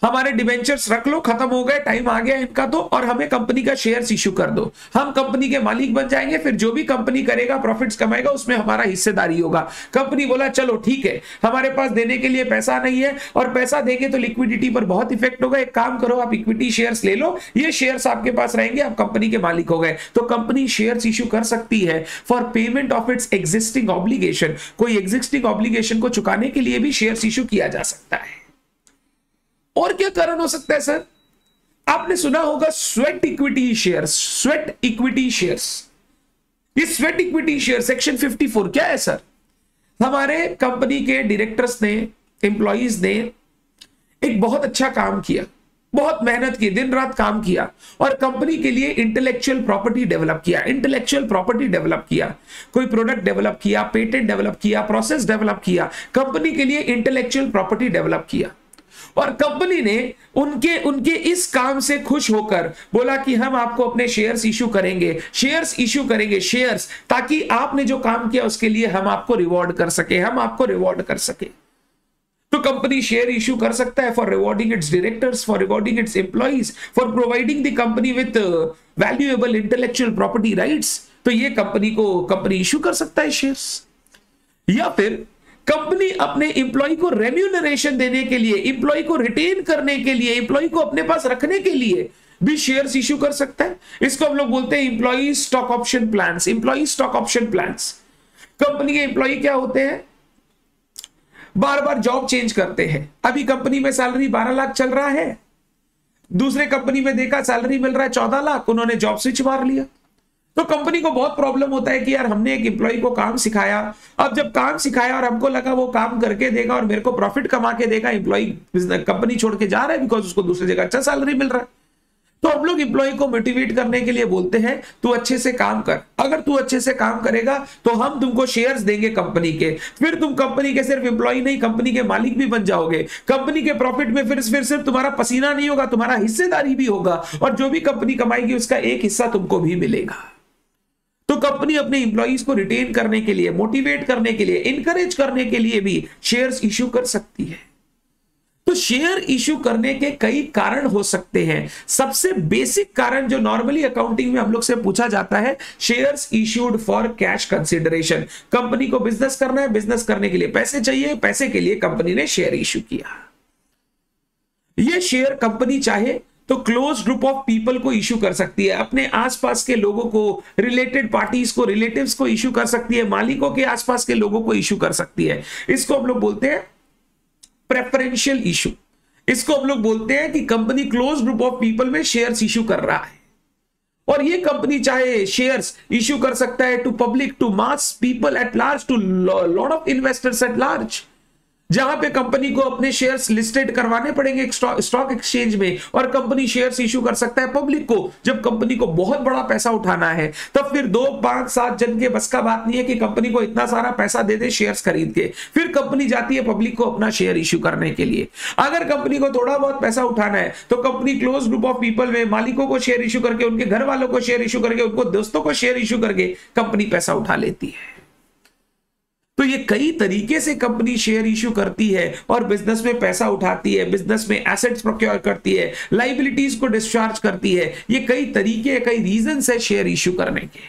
हमारे डिबेंचर्स रख लो, खत्म हो गए, टाइम आ गया इनका तो, और हमें कंपनी का शेयर्स इश्यू कर दो, हम कंपनी के मालिक बन जाएंगे, फिर जो भी कंपनी करेगा प्रॉफिट्स कमाएगा उसमें हमारा हिस्सेदारी होगा। कंपनी बोला चलो ठीक है, हमारे पास देने के लिए पैसा नहीं है और पैसा देंगे तो लिक्विडिटी पर बहुत इफेक्ट होगा, एक काम करो आप इक्विटी शेयर्स ले लो, ये शेयर्स आपके पास रहेंगे, आप कंपनी के मालिक हो गए। तो कंपनी शेयर्स इश्यू कर सकती है for payment of its existing obligation, कोई एग्जिस्टिंग ऑब्लिगेशन को चुकाने के लिए भी शेयर्स इश्यू किया जा सकता है। और क्या कारण हो सकता है सर? आपने सुना होगा sweat equity shares, sweat equity shares. ये स्वेट इक्विटी शेयर सेक्शन 54 क्या है सर? हमारे कंपनी के डायरेक्टर्स ने, एम्प्लॉइज ने एक बहुत अच्छा काम किया, बहुत मेहनत की, दिन रात काम किया और कंपनी के लिए इंटेलेक्चुअल प्रॉपर्टी डेवलप किया, इंटेलेक्चुअल प्रॉपर्टी डेवलप किया, कोई प्रोडक्ट डेवलप किया, पेटेंट डेवलप किया, प्रोसेस डेवलप किया, कंपनी के लिए इंटेलेक्चुअल प्रॉपर्टी डेवलप किया और कंपनी ने उनके इस काम से खुश होकर बोला कि हम आपको अपने शेयर्स इश्यू करेंगे, शेयर्स इश्यू करेंगे, शेयर्स, ताकि आपने जो काम किया उसके लिए हम आपको रिवॉर्ड कर सके, हम आपको रिवॉर्ड कर सके। तो कंपनी शेयर इश्यू कर सकता है for rewarding it's directors, for rewarding it's employees, for providing the company with valuable intellectual property rights. तो ये कंपनी इश्यू कर सकता है शेयर्स। या फिर कंपनी अपने इंप्लॉय को रेम्यूनरेशन देने के लिए, इंप्लॉय को रिटेन करने के लिए, इंप्लॉय को अपने पास रखने के लिए भी शेयर्स इश्यू कर सकता है। इसको हम लोग बोलते हैं employee stock option plans, employee stock option plans. Company के इंप्लॉय क्या होते हैं? बार बार जॉब चेंज करते हैं। अभी कंपनी में सैलरी 12 लाख चल रहा है, दूसरे कंपनी में देखा सैलरी मिल रहा है 14 लाख, उन्होंने जॉब स्विच मार लिया। तो कंपनी को बहुत प्रॉब्लम होता है कि यार हमने एक एम्प्लॉय को काम सिखाया, अब जब काम सिखाया और हमको लगा वो काम करके देगा और मेरे को प्रॉफिट कमा के देगा, एम्प्लॉय कंपनी छोड़ के जा रहा है बिकॉज उसको दूसरी जगह अच्छा सैलरी मिल रहा है। तो हम लोग एम्प्लॉय को मोटिवेट करने के लिए बोलते हैं तू अच्छे से काम कर, अगर तू अच्छे से काम करेगा तो हम तुमको शेयर्स देंगे कंपनी के, फिर तुम कंपनी के सिर्फ एम्प्लॉय नहीं कंपनी के मालिक भी बन जाओगे। कंपनी के प्रॉफिट में फिर सिर्फ तुम्हारा पसीना नहीं होगा, तुम्हारा हिस्सेदारी भी होगा और जो भी कंपनी कमाएगी उसका एक हिस्सा तुमको भी मिलेगा। तो कंपनी अपने इंप्लॉइज को रिटेन करने के लिए, मोटिवेट करने के लिए, इंकरेज करने के लिए भी शेयर्स इश्यू कर सकती है। तो शेयर इश्यू करने के कई कारण हो सकते हैं। सबसे बेसिक कारण जो नॉर्मली अकाउंटिंग में हम लोग से पूछा जाता है, shares issued for cash consideration. Company को बिजनेस करना है, बिजनेस करने के लिए पैसे चाहिए, पैसे के लिए कंपनी ने शेयर इश्यू किया। यह शेयर कंपनी चाहे तो क्लोज ग्रुप ऑफ पीपल को इश्यू कर सकती है, अपने आसपास के लोगों को, रिलेटेड पार्टीज को, रिलेटिव्स को इश्यू कर सकती है, मालिकों के आसपास के लोगों को इश्यू कर सकती है। इसको हम लोग बोलते हैं प्रेफरेंशियल इश्यू। इसको हम लोग बोलते हैं कि company close group of people में शेयर्स इश्यू कर रहा है और ये कंपनी चाहे शेयर्स इश्यू कर सकता है to public, to mass people at large, to lot of investors at large, जहां पे कंपनी को अपने शेयर्स लिस्टेड करवाने पड़ेंगे स्टॉक एक्सचेंज में और कंपनी शेयर्स इश्यू कर सकता है पब्लिक को। जब कंपनी को बहुत बड़ा पैसा उठाना है तब फिर 2, 5, 7 जन के बस का बात नहीं है कि कंपनी को इतना सारा पैसा दे दे शेयर्स खरीद के, फिर कंपनी जाती है पब्लिक को अपना शेयर इश्यू करने के लिए। अगर कंपनी को थोड़ा बहुत पैसा उठाना है तो company close group of people में मालिकों को शेयर इश्यू करके, उनके घर वालों को शेयर इश्यू करके, उनको दोस्तों को शेयर इश्यू करके कंपनी पैसा उठा लेती है। तो ये कई तरीके से कंपनी शेयर इश्यू करती है और बिजनेस में पैसा उठाती है, बिजनेस में एसेट्स प्रोक्योर करती है, लाइबिलिटीज को डिस्चार्ज करती है। ये कई तरीके, कई रीजंस है शेयर इश्यू करने के।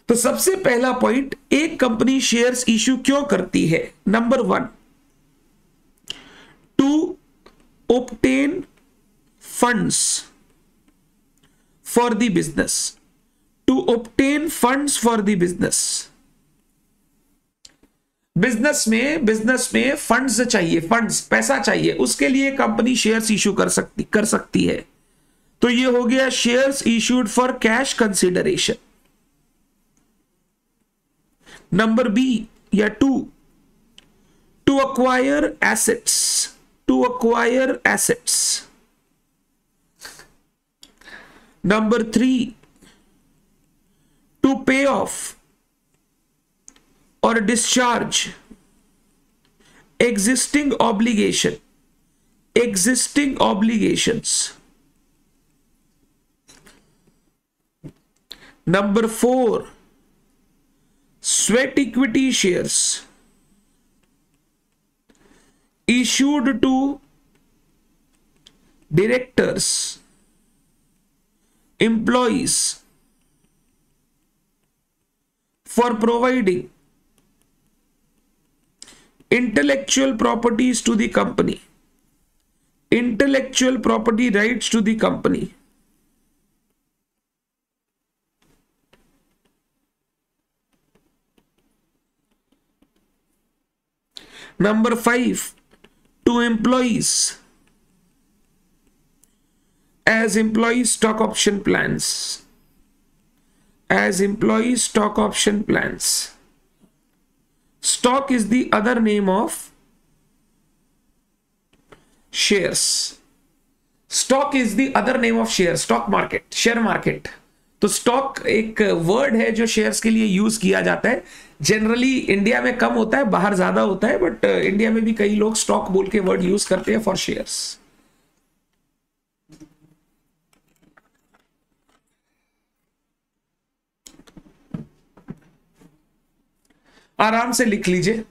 तो सबसे पहला पॉइंट, एक कंपनी शेयर्स इश्यू क्यों करती है? Number 1, to obtain funds for the business, to obtain funds for the business. Business में फंड्स चाहिए, फंड्स पैसा चाहिए, उसके लिए कंपनी शेयर्स इश्यू कर सकती है। तो ये हो गया shares issued for cash consideration. Number B या 2, to acquire assets, to acquire assets. Number 3, to pay off or discharge existing obligations. Number 4, sweat equity shares issued to directors, employees for providing intellectual properties to the company, intellectual property rights to the company. Number 5, to employees as employee stock option plans. Stock is the other name of shares. Stock is the other name of shares. Stock market, share market. तो stock एक word है जो shares के लिए use किया जाता है. Generally India में कम होता है, बाहर ज्यादा होता है, बट इंडिया में भी कई लोग स्टॉक बोल के वर्ड यूज करते हैं फॉर शेयर्स. आराम से लिख लीजिए.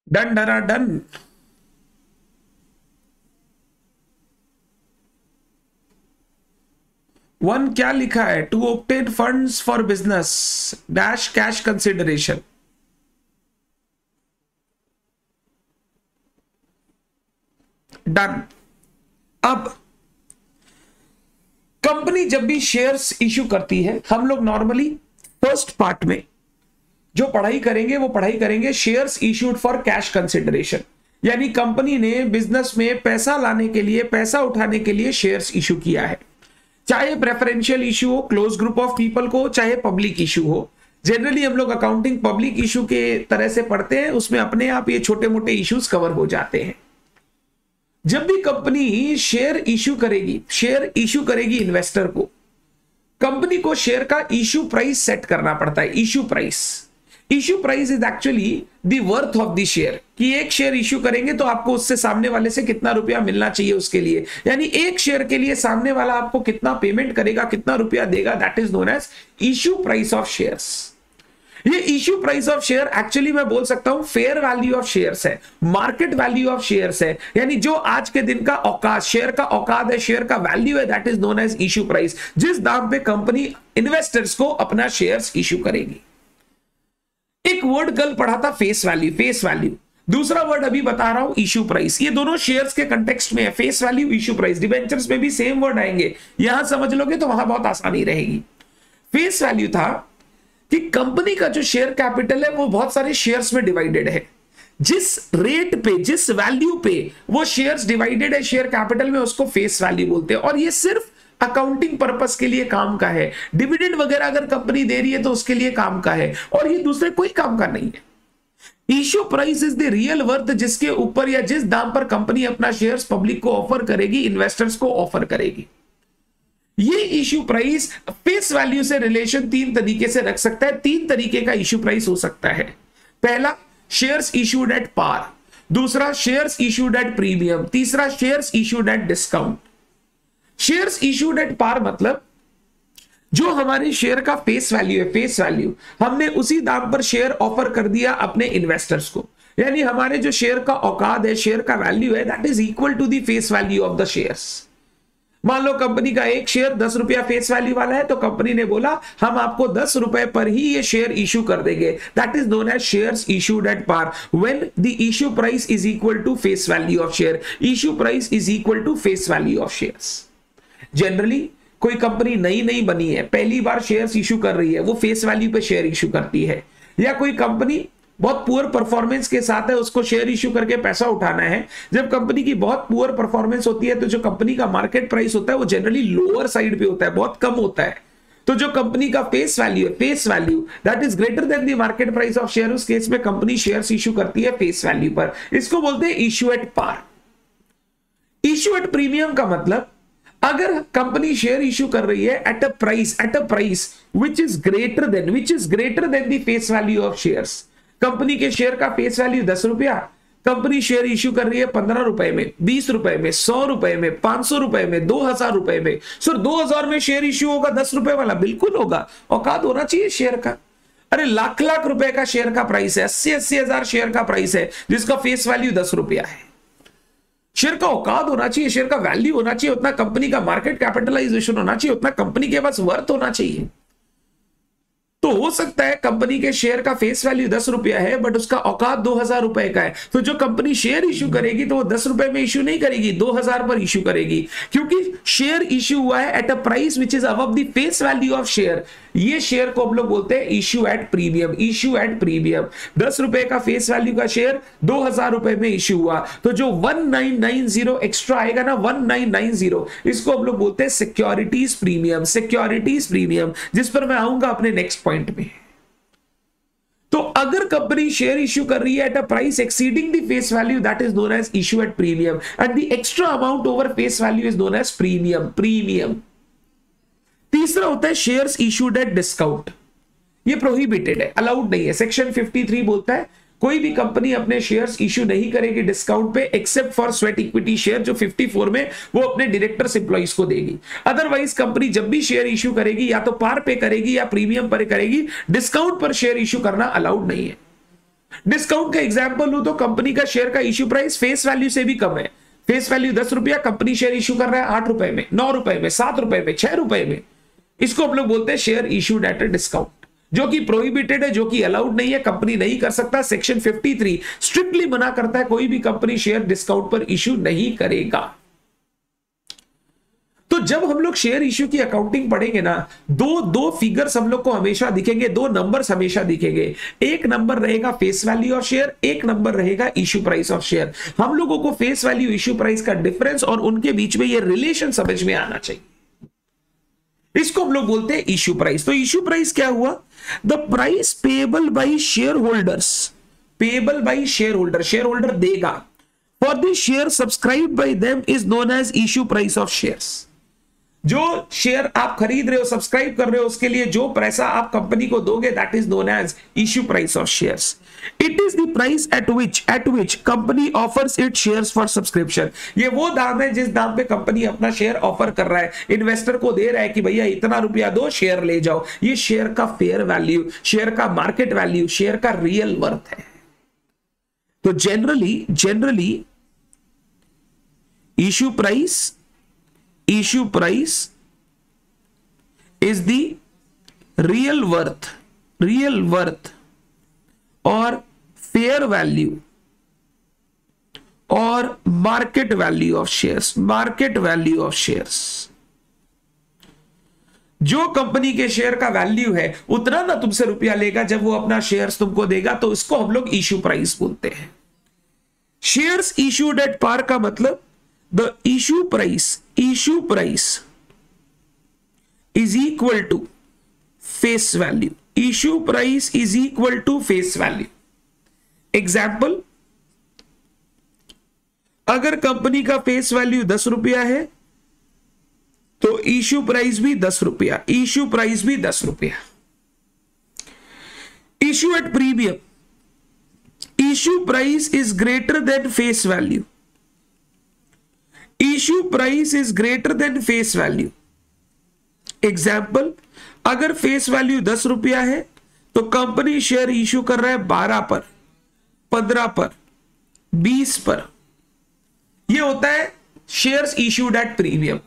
डन डरा डन. वन क्या लिखा है? To obtain funds for business dash cash consideration. Done. अब कंपनी जब भी शेयर्स इश्यू करती है, हम लोग नॉर्मली फर्स्ट पार्ट में जो पढ़ाई करेंगे वो पढ़ाई करेंगे shares issued for cash consideration. यानी कंपनी ने बिजनेस में पैसा लाने के लिए, पैसा उठाने के लिए शेयर्स इश्यू किया है. चाहे प्रेफरेंशियल इश्यू हो क्लोज ग्रुप ऑफ पीपल को, चाहे पब्लिक इश्यू हो. जनरली हम लोग अकाउंटिंग पब्लिक इश्यू के तरह से पढ़ते हैं, उसमें अपने आप ये छोटे मोटे इश्यूज कवर हो जाते हैं. जब भी कंपनी शेयर इश्यू करेगी इन्वेस्टर को, कंपनी को शेयर का इश्यू प्राइस सेट करना पड़ता है. Issue price is actually the worth of the share. कि एक शेयर इश्यू करेंगे तो आपको उससे सामने वाले से कितना रुपया मिलना चाहिए उसके लिए. यानी एक शेयर के लिए सामने वाला आपको कितना पेमेंट करेगा, कितना रुपया देगा, that is known as issue price of shares. ये issue price of share actually मैं बोल सकता हूं फेयर वैल्यू ऑफ शेयर्स है, मार्केट वैल्यू ऑफ शेयर्स है, यानी जो आज के दिन का औकात, शेयर का औकात है, शेयर का वैल्यू है, that is known as issue price, जिस दाम पे कंपनी इन्वेस्टर्स को अपना शेयर्स इश्यू करेगी। एक वर्ड कल पढ़ा था फेस वैल्यू, फेस वैल्यू, दूसरा वर्ड अभी बता रहा हूं इश्यू प्राइस। ये दोनों शेयर्स के कंटेक्स्ट में है, face value, issue price. Debentures में भी सेम वर्ड आएंगे, यहां समझ लोगे तो वहां बहुत आसानी रहेगी। फेस वैल्यू था कि कंपनी का जो शेयर कैपिटल है वो बहुत सारे शेयर्स में डिवाइडेड है, जिस रेट पे, जिस वैल्यू पे वो शेयर्स डिवाइडेड है शेयर कैपिटल में, उसको फेस वैल्यू बोलते हैं। और ये सिर्फ अकाउंटिंग पर्पस के लिए काम का है। डिविडेंड वगैरह अगर कंपनी दे रही है तो उसके लिए काम का है, और ये दूसरे कोई काम का नहीं है। Issue price is the real worth, जिसके ऊपर या जिस दाम पर कंपनी अपना शेयर्स पब्लिक को ऑफर करेगी, इन्वेस्टर्स को ऑफर करेगी। ये इश्यू प्राइस फेस वैल्यू से रिलेशन तीन तरीके से रख सकता है। तीन तरीके का इश्यू प्राइस हो सकता है। पहला, शेयर्स इश्यूड एट पार, दूसरा शेयर्स इश्यूड एट प्रीमियम, तीसरा shares issued at discount. Shares issued at par मतलब जो हमारे शेयर का फेस वैल्यू है, फेस वैल्यू, हमने उसी दाम पर शेयर ऑफर कर दिया अपने इन्वेस्टर्स को, यानी हमारे जो शेयर का औकात है, शेयर का वैल्यू है, that is equal to the face value of the shares. मान लो कंपनी का एक शेयर 10 रुपया फेस वैल्यू वाला है, तो कंपनी ने बोला हम आपको 10 रुपए पर ही ये शेयर इश्यू कर देंगे, that is known as shares issued at par, when the issue price is equal to face value of share. Issue price is equal to face value of shares. Generally कोई company नई बनी है, पहली बार shares issue कर रही है, वो face value पे शेयर इश्यू करती है। या कोई कंपनी बहुत पुअर परफॉर्मेंस के साथ है, उसको शेयर इश्यू करके पैसा उठाना है। जब कंपनी की बहुत पुअर परफॉर्मेंस होती है तो जो कंपनी का मार्केट प्राइस होता है वो जनरली लोअर साइड पे होता है, बहुत कम होता है। तो जो कंपनी का फेस वैल्यू है, face value that is greater than the market price of share, उस केस में कंपनी शेयर्स इश्यू करती है फेस वैल्यू पर। इसको बोलते हैं issue at par. Issue at premium का मतलब अगर कंपनी शेयर इश्यू कर रही है at a price which is greater than the face value of shares. Company के शेयर का फेस वैल्यू 10 रुपया, कंपनी शेयर इश्यू कर रही है 15 रुपए में, 20 रुपए में, 100 रुपए में, 500 रुपए में, 2000 रुपए में। सर 2000 में शेयर इश्यू होगा 10 रुपए वाला? बिल्कुल होगा, औकात होना चाहिए शेयर का। अरे लाख रुपए का शेयर का प्राइस है, 80 हजार शेयर का प्राइस है, जिसका फेस वैल्यू 10 रुपया है। शेयर का औकात होना चाहिए, शेयर का वैल्यू होना चाहिए, उतना कंपनी का मार्केट कैपिटलाइजेशन होना चाहिए, उतना कंपनी के पास वर्थ होना चाहिए। तो हो सकता है कंपनी के शेयर का फेस वैल्यू 10 रुपया है बट उसका औकात 2000 रुपए का है, तो जो कंपनी शेयर इश्यू करेगी तो वो 10 रुपए में इश्यू नहीं करेगी, 2000 पर इश्यू करेगी, क्योंकि शेयर इश्यू हुआ है at a price which is above the face value of share. ये शेयर को हम लोग बोलते हैं issue at premium. Issue at premium 10 रुपए का फेस वैल्यू का शेयर 2000 रुपए में इश्यू हुआ, तो जो 1990 एक्स्ट्रा आएगा ना, 1990, इसको हम लोग बोलते हैं सिक्योरिटीज प्रीमियम। सिक्योरिटीज प्रीमियम, जिस पर मैं आऊंगा अपने नेक्स्ट पॉइंट में। तो अगर कंपनी शेयर इश्यू कर रही है at a price exceeding the face value, that is known as issue at premium, and the extra amount over face value is known as premium. तीसरा होता है शेयर्स इश्यूड एट डिस्काउंट। ये prohibited है, allowed नहीं है। Section 53 बोलता है कोई भी कंपनी अपने शेयर्स इश्यू नहीं करेगी डिस्काउंट पे, except for sweat equity share, जो 54 में वो अपने डायरेक्टर्स एम्प्लॉइज को देगी। अदरवाइज कंपनी जब भी शेयर इश्यू करेगी या तो पार पे करेगी या प्रीमियम पर करेगी, डिस्काउंट पर शेयर इश्यू करना अलाउड नहीं है। डिस्काउंट का एग्जाम्पल लू तो कंपनी का शेयर का इश्यू प्राइस फेस वैल्यू से भी कम है। फेस वैल्यू 10 रुपया, कंपनी शेयर इश्यू कर रहा है 8 रुपए में, 9 रुपए में, 7 रुपए में, 6 रुपए में, इसको हम लोग बोलते हैं share issued at a discount, जो कि प्रोहिबिटेड है, जो कि अलाउड नहीं है, कंपनी नहीं कर सकता। सेक्शन 53 स्ट्रिक्टली मना करता है, कोई भी कंपनी शेयर डिस्काउंट पर इश्यू नहीं करेगा। तो जब हम लोग शेयर इश्यू की अकाउंटिंग पढ़ेंगे ना, दो फिगर्स हम लोग को हमेशा दिखेंगे, दो नंबर्स हमेशा दिखेंगे। एक नंबर रहेगा फेस वैल्यू ऑफ शेयर, एक नंबर रहेगा इश्यू प्राइस ऑफ शेयर। हम लोगों को फेस वैल्यू इश्यू प्राइस का डिफरेंस और उनके बीच में ये रिलेशन समझ में आना चाहिए। इसको हम लोग बोलते हैं इश्यू प्राइस। तो इश्यू प्राइस क्या हुआ? The price payable by share holders, payable by share holder, share holder देगा for the share subscribe by them is known as issue price of shares. जो शेयर आप खरीद रहे हो, सब्सक्राइब कर रहे हो, उसके लिए जो पैसा आप कंपनी को दोगे, that is known as issue price of shares. It is the price at which company offers it shares for subscription. ये वो दाम है जिस दाम पे कंपनी अपना शेयर ऑफर कर रहा है, इन्वेस्टर को दे रहा है कि भैया इतना रुपया दो, शेयर ले जाओ. ये शेयर का फेयर वैल्यू, शेयर का मार्केट वैल्यू, शेयर का रियल वर्थ है. तो generally issue price is the real worth or fair value or market value of shares. जो कंपनी के शेयर का वैल्यू है उतना ना तुमसे रुपया लेगा जब वो अपना शेयर्स तुमको देगा, तो इसको हम लोग इश्यू प्राइस बोलते हैं. शेयर्स इश्यूड एट पार का मतलब the issue price is equal to face value. Issue price is equal to face value. Example, अगर कंपनी का फेस वैल्यू 10 रुपया है तो इश्यू प्राइस भी 10 रुपया. Issue at premium, issue price is greater then face value. Issue price is greater then face value. Example, अगर face value 10 रुपया है तो कंपनी शेयर इश्यू कर रहा है 12 पर, 15 पर, 20 पर. यह होता है शेयर्स इश्यूड एट प्रीमियम.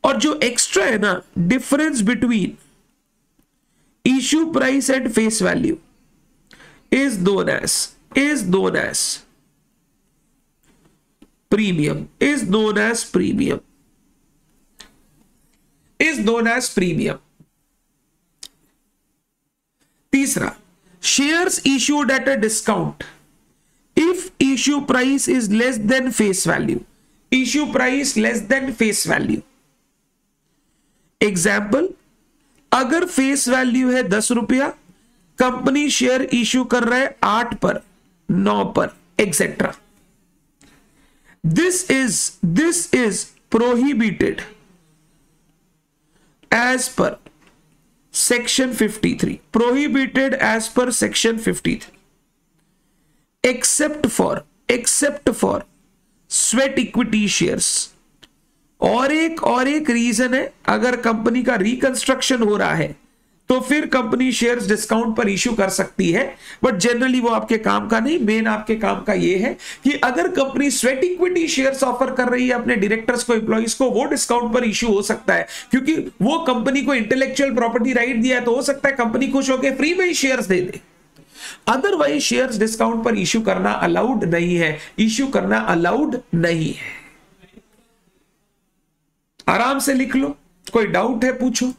और जो एक्स्ट्रा है ना, difference between issue price and face value is known as premium. तीसरा, shares issued at a discount if issue price is less than face value. Example, अगर फेस वैल्यू है 10 रुपया, company share issue कर रहा है 8 पर, 9 पर, etcetera. This is prohibited as per section 53. Except for sweat equity shares. और एक रीजन है, अगर कंपनी का रिकंस्ट्रक्शन हो रहा है तो फिर कंपनी शेयर्स डिस्काउंट पर इश्यू कर सकती है, बट जनरली वो आपके काम का नहीं. मेन आपके काम का ये है कि अगर company sweat equity shares offer कर रही है अपने डायरेक्टर्स को, एम्प्लॉइज को, वो डिस्काउंट पर इश्यू हो सकता है, क्योंकि वो कंपनी को इंटेलेक्चुअल प्रॉपर्टी राइट दिया है, तो हो सकता है कंपनी खुश होकर फ्री में ही शेयर्स दे दे. अदरवाइज शेयर्स डिस्काउंट पर इश्यू करना अलाउड नहीं है. आराम से लिख लो, कोई डाउट है पूछो.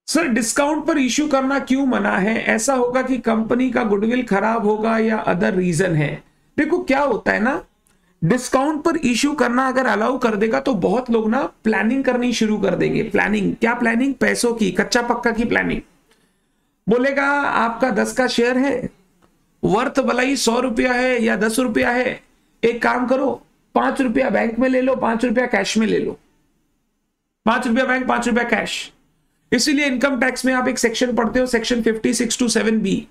सर डिस्काउंट पर इश्यू करना क्यों मना है? ऐसा होगा कि कंपनी का गुडविल खराब होगा या अदर रीजन है? देखो क्या होता है ना, डिस्काउंट पर इश्यू करना अगर अलाउ कर देगा तो बहुत लोग ना प्लानिंग करनी शुरू कर देंगे। प्लानिंग क्या? प्लानिंग पैसों की, कच्चा पक्का की प्लानिंग। बोलेगा आपका 10 का शेयर है, वर्थ भलाई 100 रुपया है या 10 रुपया है, एक काम करो 5 रुपया बैंक में ले लो, 5 रुपया कैश में ले लो। 5 रुपया बैंक, 5 रुपया कैश। इसीलिए इनकम टैक्स में आप एक सेक्शन पढ़ते हो, सेक्शन 56 to 7B।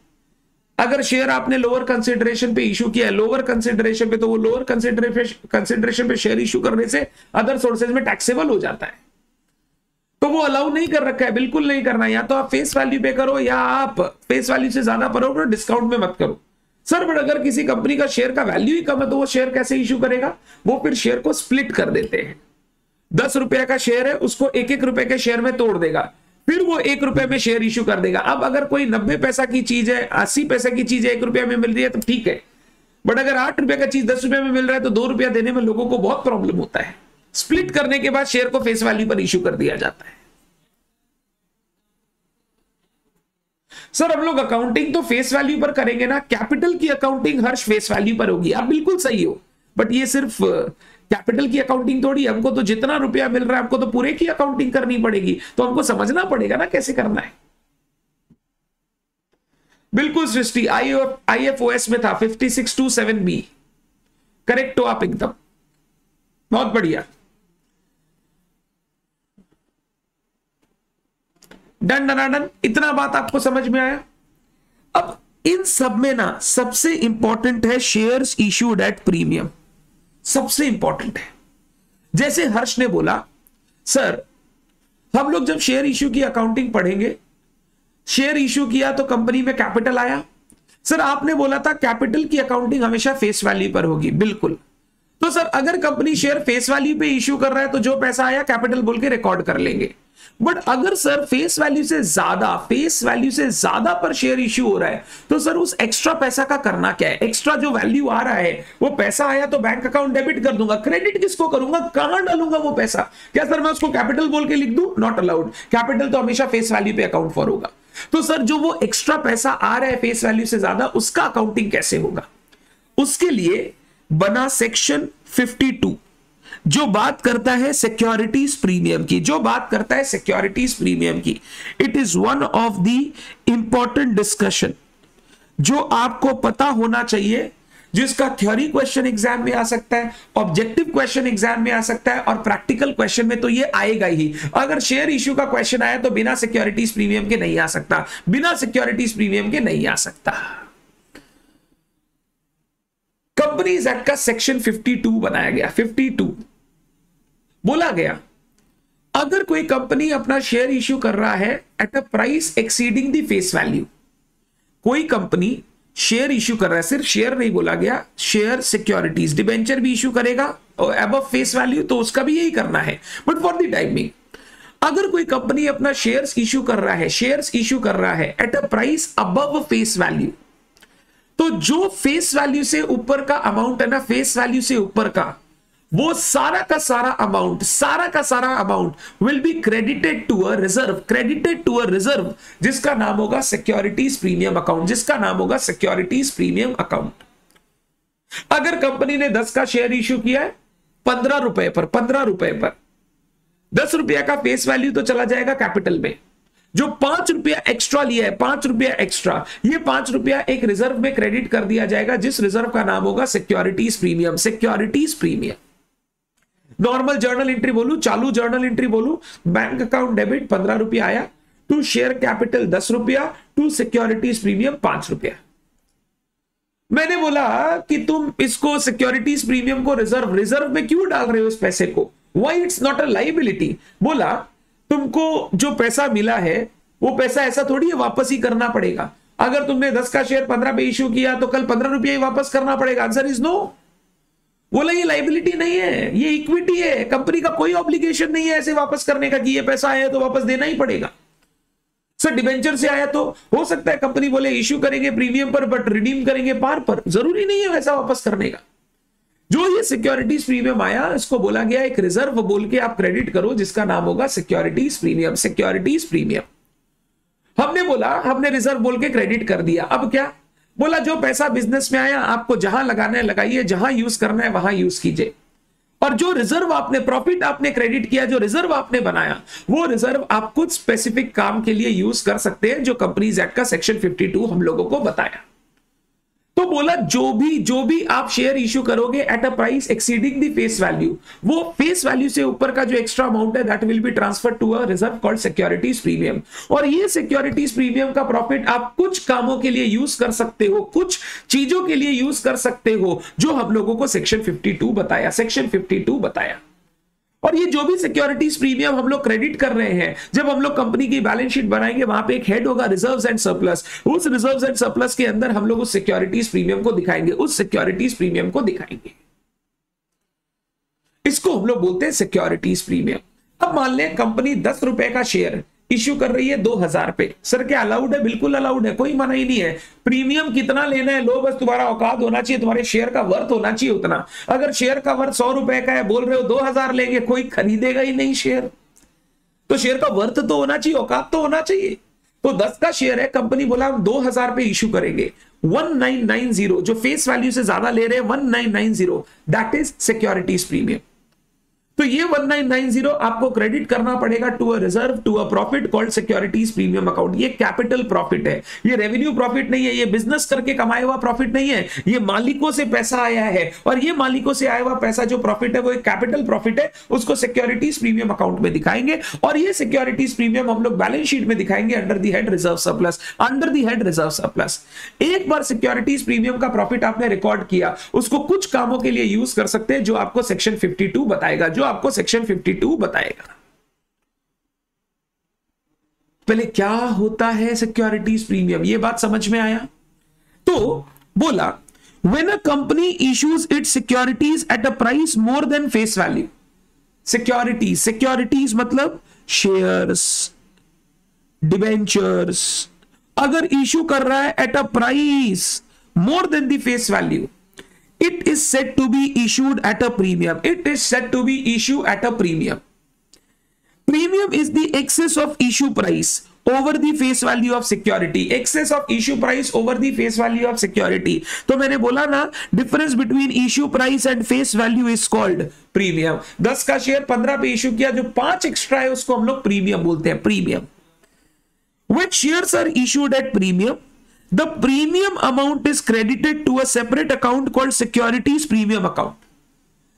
अगर शेयर आपने लोअर कंसिडरेशन पे इशू किया है, लोअर कंसिडरेशन पे, तो वो लोअर कंसिडरेशन पे शेयर इशू करने से अदर सोर्सेज में टैक्सेबल हो जाता है। तो वो अलाउ नहीं कर रखा है, बिल्कुल नहीं करना। या तो आप फेस वैल्यू पे करो या आप फेस वैल्यू से ज्यादा करो, डिस्काउंट में मत करो। सर बट अगर किसी कंपनी का शेयर का वैल्यू ही कम है तो वो शेयर कैसे इशू करेगा? वो फिर शेयर को स्प्लिट कर देते हैं। 10 रुपए का शेयर है, उसको 1-1 रुपए के शेयर में तोड़ देगा, फिर वो 1 रुपए में शेयर इशू कर देगा। अब अगर कोई 90 पैसा की चीज है, 80 पैसे की चीज है 1 रुपया में मिल रही है तो ठीक है, बट अगर 8 रुपए का चीज 10 रुपए में मिल रहा है तो 2 रुपया देने में लोगों को बहुत प्रॉब्लम होता है। स्प्लिट करने के बाद शेयर को फेस वैल्यू पर इशू कर दिया जाता है। सर हम लोग अकाउंटिंग तो फेस वैल्यू पर करेंगे ना, कैपिटल की अकाउंटिंग हर्ष फेस वैल्यू पर होगी। आप बिल्कुल सही हो, बट ये सिर्फ कैपिटल की अकाउंटिंग थोड़ी, हमको तो जितना रुपया मिल रहा है हमको तो पूरे की अकाउंटिंग करनी पड़ेगी, तो हमको समझना पड़ेगा ना कैसे करना है। बिल्कुल सृष्टि, IFOS में था 56 to 7B, करेक्ट हो आप एकदम, बहुत बढ़िया। डन डन डन, इतना बात आपको समझ में आया। अब इन सब में ना सबसे इंपॉर्टेंट है शेयर्स इश्यूड एट प्रीमियम, सबसे इंपॉर्टेंट है। जैसे हर्ष ने बोला सर हम लोग जब शेयर इश्यू की अकाउंटिंग पढ़ेंगे, शेयर इश्यू किया तो कंपनी में कैपिटल आया। सर आपने बोला था कैपिटल की अकाउंटिंग हमेशा फेस वैल्यू पर होगी, बिल्कुल। तो सर अगर कंपनी शेयर फेस वैल्यू पे इश्यू कर रहा है तो जो पैसा आया कैपिटल बोल के रिकॉर्ड कर लेंगे। बट अगर सर फेस वैल्यू से ज्यादा पर शेयर इश्यू हो रहा है तो सर उस एक्स्ट्रा पैसा का करना क्या है? एक्स्ट्रा जो वैल्यू आ रहा है, वो पैसा आया तो बैंक अकाउंट डेबिट कर दूंगा, क्रेडिट किसको करूंगा? कहां डालूंगा वो पैसा? क्या सर मैं उसको कैपिटल बोल के लिख दूं? Not allowed. कैपिटल तो हमेशा फेस वैल्यू पे अकाउंट फॉर होगा। तो सर जो वो एक्स्ट्रा पैसा आ रहा है फेस वैल्यू से ज्यादा, उसका अकाउंटिंग कैसे होगा? उसके लिए बना सेक्शन 52 जो बात करता है सिक्योरिटीज प्रीमियम की, it is one of the important discussion जो आपको पता होना चाहिए, जिसका थ्योरी क्वेश्चन एग्जाम में आ सकता है, ऑब्जेक्टिव क्वेश्चन एग्जाम में आ सकता है, और प्रैक्टिकल क्वेश्चन में तो ये आएगा ही। अगर शेयर इश्यू का क्वेश्चन आया तो बिना सिक्योरिटीज प्रीमियम के नहीं आ सकता, कंपनीज एक्ट का सेक्शन 52 बनाया गया। 52 बोला गया अगर कोई कंपनी अपना शेयर इश्यू कर रहा है at a price exceeding the face value, कोई कंपनी शेयर इश्यू कर रहा है, सिर्फ शेयर नहीं बोला गया, शेयर सिक्योरिटीज डिबेंचर भी इश्यू करेगा और अबव फेस वैल्यू, तो उसका भी यही करना है। बट फॉर द टाइमिंग अगर कोई कंपनी अपना शेयर्स इश्यू कर रहा है at a price above face value, तो जो फेस वैल्यू से ऊपर का अमाउंट है ना, फेस वैल्यू से ऊपर का, वो सारा का सारा amount will be credited to a reserve, जिसका नाम होगा सिक्योरिटीज प्रीमियम अकाउंट। अगर कंपनी ने 10 का शेयर इश्यू किया है 15 रुपए पर 10 रुपया का फेस वैल्यू तो चला जाएगा कैपिटल में, जो 5 रुपया एक्स्ट्रा लिया है, 5 रुपया एक्स्ट्रा, ये 5 रुपया एक रिजर्व में क्रेडिट कर दिया जाएगा, जिस रिजर्व का नाम होगा securities premium. Normal journal entry बोलू, चालू जर्नल एंट्री बोलू, बैंक अकाउंट डेबिट 15 रुपया आया, टू शेयर कैपिटल 10 रुपया, टू सिक्योरिटीज प्रीमियम 5 रुपया। मैंने बोला कि तुम इसको सिक्योरिटीज प्रीमियम को रिजर्व में क्यों डाल रहे हो इस पैसे को? Why it's not a liability? बोला तुमको जो पैसा मिला है वो पैसा ऐसा थोड़ी है वापस ही करना पड़ेगा। अगर तुमने 10 का शेयर 15 पे इश्यू किया तो कल 15 रुपया ही वापस करना पड़ेगा। Answer is no. बोला ये लायबिलिटी नहीं है, ये इक्विटी है, कंपनी का कोई ऑब्लिगेशन नहीं है ऐसे वापस करने का कि ये पैसा आया तो वापस देना ही पड़ेगा। सर डिबेंचर से आया तो हो सकता है कंपनी बोले इश्यू करेंगे प्रीमियम पर बट रिडीम करेंगे पार पर, जरूरी नहीं है वैसा वापस करने का। जो ये सिक्योरिटीज प्रीमियम आया इसको बोला गया एक रिजर्व बोल के आप क्रेडिट करो, जिसका नाम होगा सिक्योरिटीज प्रीमियम। हमने बोला हमने रिजर्व बोल के क्रेडिट कर दिया, अब क्या? बोला जो पैसा बिजनेस में आया आपको जहां लगाना है लगाइए, जहां यूज करना है वहां यूज कीजिए, और जो रिजर्व आपने, प्रॉफिट आपने क्रेडिट किया, जो रिजर्व आपने बनाया, वो रिजर्व आप कुछ स्पेसिफिक काम के लिए यूज कर सकते हैं, जो कंपनीज एक्ट का सेक्शन 52 हम लोगों को बताया। तो बोला जो भी आप शेयर इश्यू करोगे at a price exceeding the face value, वो फेस वैल्यू से ऊपर का जो एक्स्ट्रा अमाउंट है that will be transfer to a reserve called securities premium. और ये सिक्योरिटीज प्रीमियम का प्रॉफिट आप कुछ कामों के लिए यूज कर सकते हो, कुछ चीजों के लिए यूज कर सकते हो, जो हम लोगों को सेक्शन 52 बताया, सेक्शन 52 बताया। और ये जो भी सिक्योरिटीज प्रीमियम हम लोग क्रेडिट कर रहे हैं, जब हम लोग कंपनी की बैलेंस शीट बनाएंगे वहां पे एक हेड होगा रिजर्व्स एंड सरप्लस, उस रिजर्व्स एंड सरप्लस के अंदर हम लोग उस सिक्योरिटीज प्रीमियम को दिखाएंगे, उस सिक्योरिटीज प्रीमियम को दिखाएंगे। इसको हम लोग बोलते हैं सिक्योरिटीज प्रीमियम। अब मान लें कंपनी 10 रुपए का शेयर इश्यू कर रही है 2000 पे। सर क्या अलाउड है? बिल्कुल अलाउड है, कोई मना ही नहीं है। प्रीमियम कितना लेना है लो, बस तुम्हारा औकात होना चाहिए, तुम्हारे शेयर का वर्थ होना चाहिए उतना। अगर शेयर का वर्थ 100 रुपए का है, बोल रहे हो 2000 लेंगे, कोई खरीदेगा ही नहीं शेयर। तो शेयर का वर्थ तो होना चाहिए, औकात तो होना चाहिए। तो 10 का शेयर है, कंपनी बोला हम 2000 पे इश्यू करेंगे, 1990 जो फेस वैल्यू से ज्यादा ले रहे हैं 1990, दैट इज सिक्योरिटीज प्रीमियम। तो ये 1990 आपको क्रेडिट करना पड़ेगा to a reserve, to a profit called securities premium account. ये कैपिटल प्रॉफिट है, ये रेवेन्यू प्रॉफिट नहीं है, ये बिजनेस करके कमाया हुआ प्रॉफिट नहीं है, ये मालिकों से पैसा आया है। और ये मालिकों से आया हुआ पैसा जो प्रॉफिट है वो एक कैपिटल प्रॉफिट है, उसको सिक्योरिटीज प्रीमियम अकाउंट में दिखाएंगे। और ये सिक्योरिटीज प्रीमियम हम लोग बैलेंस शीट में दिखाएंगे under the head reserve surplus, under the head reserve surplus. एक बार सिक्योरिटीज प्रीमियम का प्रॉफिट आपने रिकॉर्ड किया, उसको कुछ कामों के लिए यूज कर सकते हैं, जो आपको सेक्शन 52 बताएगा, जो आपको सेक्शन 52 बताएगा। पहले क्या होता है सिक्योरिटीज प्रीमियम, ये बात समझ में आया? तो बोला when a company issues it's securities eight a price more than face value. Securities मतलब शेयर्स, डिबेंचर्स, अगर इश्यू कर रहा है at a price more than the face value, it is said to be issued at a premium. It is said to be issued at a premium. Premium is the excess of issue price over the face value of security. Excess of issue price over the face value of security. तो मैंने बोला ना, difference between issue price and face value is called premium. 10 का share 15 पे issue किया, जो 5 extra है उसको हम लोग प्रीमियम बोलते हैं, premium. When shares are issued at premium, the premium amount is credited to a separate account called securities premium account.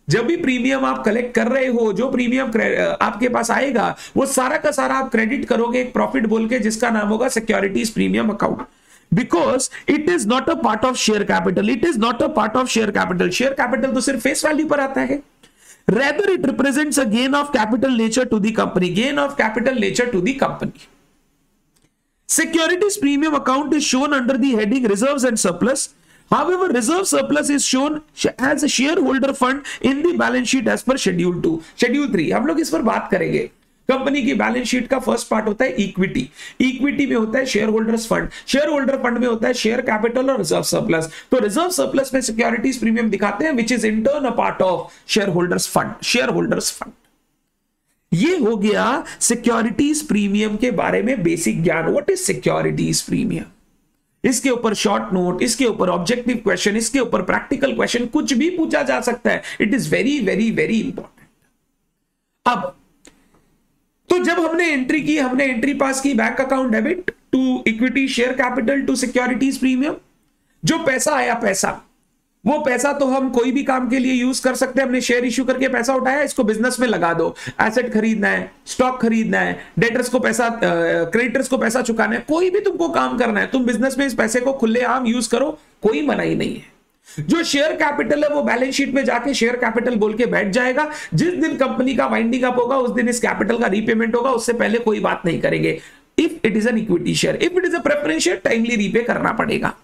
जब भी प्रीमियम आप कलेक्ट कर रहे हो, जो प्रीमियम आपके पास आएगा वो सारा का सारा आप क्रेडिट करोगे एक प्रॉफिट बोल के, जिसका नाम होगा securities premium account. Because it is not a part of share capital, it is not a part of share capital. Share capital तो सिर्फ फेस वैल्यू पर आता है। Rather it represents a gain of capital nature to the company, gain of capital nature to the company. Securities premium account is shown under the heading reserves and surplus. However, reserve surplus is shown as a shareholder fund in the balance sheet as per schedule 2, schedule 3 हम लोग इस पर बात करेंगे। Company की balance sheet का first part होता है इक्विटी, इक्विटी में होता है share holders fund, share holder fund में होता है शेयर कैपिटल और रिजर्व सरप्लस। तो रिजर्व सरप्लस में सिक्योरिटीज प्रीमियम दिखाते हैं, which is in turn a part of share holders fund, share holders fund. ये हो गया सिक्योरिटीज प्रीमियम के बारे में बेसिक ज्ञान। What is securities premium? इसके ऊपर शॉर्ट नोट, इसके ऊपर ऑब्जेक्टिव क्वेश्चन, इसके ऊपर प्रैक्टिकल क्वेश्चन, कुछ भी पूछा जा सकता है। It is very very very important. अब तो जब हमने एंट्री की, हमने एंट्री पास की bank account debit to equity share capital to securities premium. जो पैसा आया, पैसा, वो पैसा तो हम कोई भी काम के लिए यूज कर सकते हैं। हमने शेयर इश्यू करके पैसा उठाया, इसको बिजनेस में लगा दो, एसेट खरीदना है, स्टॉक खरीदना है, डेटर्स को पैसा, क्रेडिटर्स को पैसा चुकाना है, कोई भी तुमको काम करना है, तुम बिजनेस में इस पैसे को खुलेआम यूज करो, कोई मनाही नहीं है। जो शेयर कैपिटल है वो बैलेंस शीट में जाके शेयर कैपिटल बोल के बैठ जाएगा। जिस दिन कंपनी का वाइंडिंग अप होगा उस दिन इस कैपिटल का रीपेमेंट होगा, उससे पहले कोई बात नहीं करेंगे। If it is an equity share, if it is a preference share, timely repay करना पड़ेगा।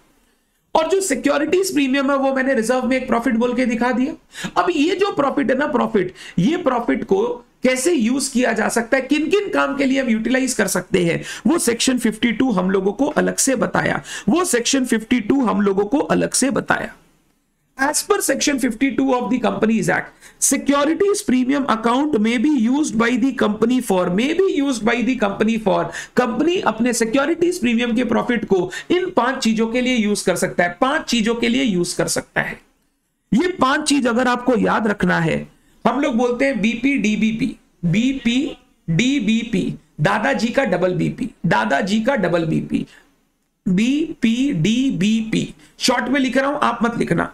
और जो सिक्योरिटीज प्रीमियम है वो मैंने रिजर्व में एक प्रॉफिट बोल के दिखा दिया। अब ये जो प्रॉफिट है ना, प्रॉफिट, ये प्रॉफिट को कैसे यूज किया जा सकता है, किन किन काम के लिए हम यूटिलाइज कर सकते हैं, वो सेक्शन 52 हम लोगों को अलग से बताया, वो सेक्शन 52 हम लोगों को अलग से बताया। As per section 52 of the Companies Act, securities premium account may be used by the company for company अपने securities premium के प्रॉफिट को इन 5 चीजों के लिए यूज कर सकता है, 5 चीजों के लिए यूज कर सकता है। ये 5 चीज अगर आपको याद रखना है, हम लोग बोलते हैं बीपी डीबीपी, बीपी डीबीपी, दादाजी का डबल बीपी, दादाजी का डबल बीपी, बीपीडीबीपी, शॉर्ट में लिख रहा हूं, आप मत लिखना।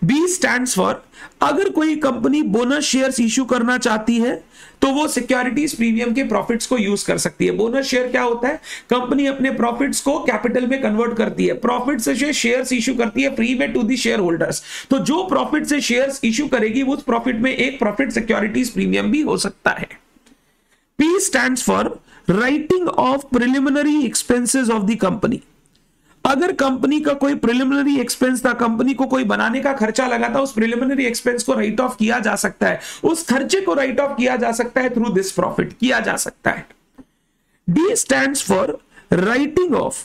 बी स्टैंड्स फॉर, अगर कोई कंपनी बोनस शेयर्स इशू करना चाहती है तो वो सिक्योरिटीज प्रीमियम के प्रॉफिट्स को यूज कर सकती है। बोनस शेयर क्या होता है? कंपनी अपने प्रॉफिट्स को कैपिटल में कन्वर्ट करती है, प्रॉफिट से शेयर्स इशू करती है फ्री में टू दी शेयर होल्डर्स। तो जो प्रॉफिट से शेयर्स इशू करेगी उस प्रॉफिट में एक प्रॉफिट सिक्योरिटीज प्रीमियम भी हो सकता है। P stands for writing of preliminary expenses of the company, अगर कंपनी का कोई प्रिलिमिनरी एक्सपेंस था, कंपनी को कोई बनाने का खर्चा लगा था, उस प्रिलिमिनरी एक्सपेंस को राइट ऑफ किया जा सकता है, उस खर्चे को राइट ऑफ किया जा सकता है थ्रू दिस प्रॉफिट, किया जा सकता है। D stands for writing of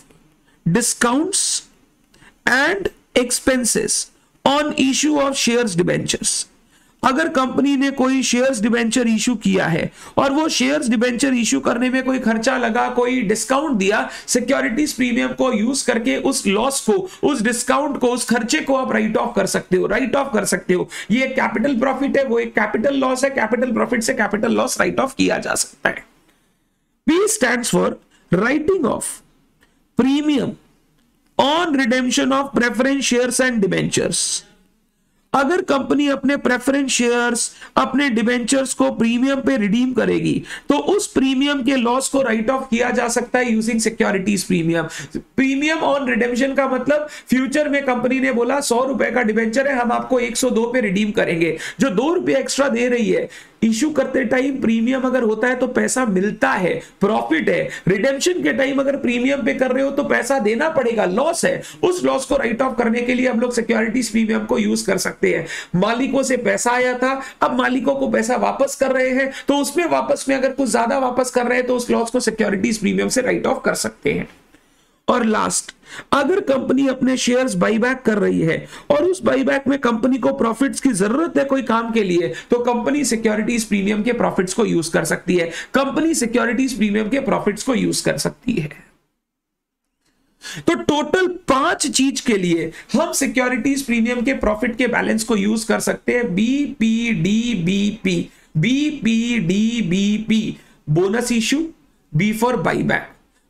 discounts and expenses on issue of shares debentures, अगर कंपनी ने कोई शेयर्स डिबेंचर इशू किया है और वो शेयर्स डिबेंचर इशू करने में कोई खर्चा लगा, कोई डिस्काउंट दिया, सिक्योरिटीज प्रीमियम को यूज करके उस लॉस को, उस डिस्काउंट को, उस खर्चे को आप राइट ऑफ कर सकते हो, राइट ऑफ कर सकते हो। ये कैपिटल प्रॉफिट है, वो एक कैपिटल लॉस है, कैपिटल प्रॉफिट से कैपिटल लॉस राइट ऑफ किया जा सकता है। P stands for writing of premium on redemption of preference shares and debentures, अगर कंपनी अपने प्रेफरेंस शेयर्स, अपने डिबेंचर्स को प्रीमियम पे रिडीम करेगी तो उस प्रीमियम के लॉस को राइट ऑफ किया जा सकता है using securities premium. Premium on redemption का मतलब फ्यूचर में कंपनी ने बोला 100 रुपए का डिबेंचर है, हम आपको 102 पे रिडीम करेंगे, जो 2 रुपए एक्स्ट्रा दे रही है। इशू करते टाइम प्रीमियम अगर होता है तो पैसा मिलता है, प्रॉफिट है। रिडेम्पशन के टाइम अगर प्रीमियम पे कर रहे हो तो पैसा देना पड़ेगा, लॉस है। उस लॉस को राइट ऑफ करने के लिए हम लोग सिक्योरिटीज प्रीमियम को यूज कर सकते हैं। मालिकों से पैसा आया था, अब मालिकों को पैसा वापस कर रहे हैं, तो उसमें वापस में अगर कुछ ज्यादा वापस कर रहे हैं तो उस लॉस को सिक्योरिटीज प्रीमियम से राइट ऑफ कर सकते हैं। और लास्ट, अगर कंपनी अपने शेयर्स बाईबैक कर रही है और उस बाईबैक में कंपनी को प्रॉफिट्स की जरूरत है कोई काम के लिए, तो कंपनी सिक्योरिटीज प्रीमियम के प्रॉफिट्स को यूज कर सकती है, कंपनी सिक्योरिटीज प्रीमियम के प्रॉफिट्स को यूज कर सकती है। तो टोटल 5 चीज के लिए हम सिक्योरिटीज प्रीमियम के प्रॉफिट के बैलेंस को यूज कर सकते हैं। BPDBP, BPDBP bonus issue, B for buyback,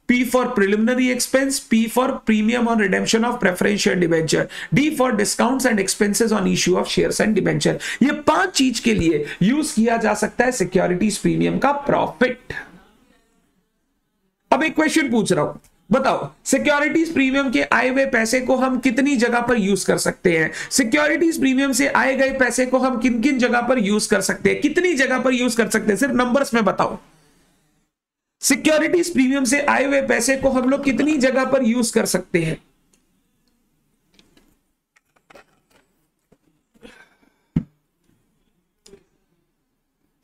P for preliminary expense, P for premium on redemption of preference share debenture, D for discounts and expenses on issue of shares and debenture। ये 5 चीज के लिए use किया जा सकता है securities premium का profit. अब एक क्वेश्चन पूछ रहा हूं, बताओ सिक्योरिटीज प्रीमियम के आए हुए पैसे को हम कितनी जगह पर यूज कर सकते हैं? सिक्योरिटीज प्रीमियम से आए गए पैसे को हम किन किन जगह पर यूज कर सकते हैं, कितनी जगह पर यूज कर सकते हैं? सिर्फ नंबर्स में बताओ। सिक्योरिटीज प्रीमियम से आए हुए पैसे को हम लोग कितनी जगह पर यूज कर सकते हैं?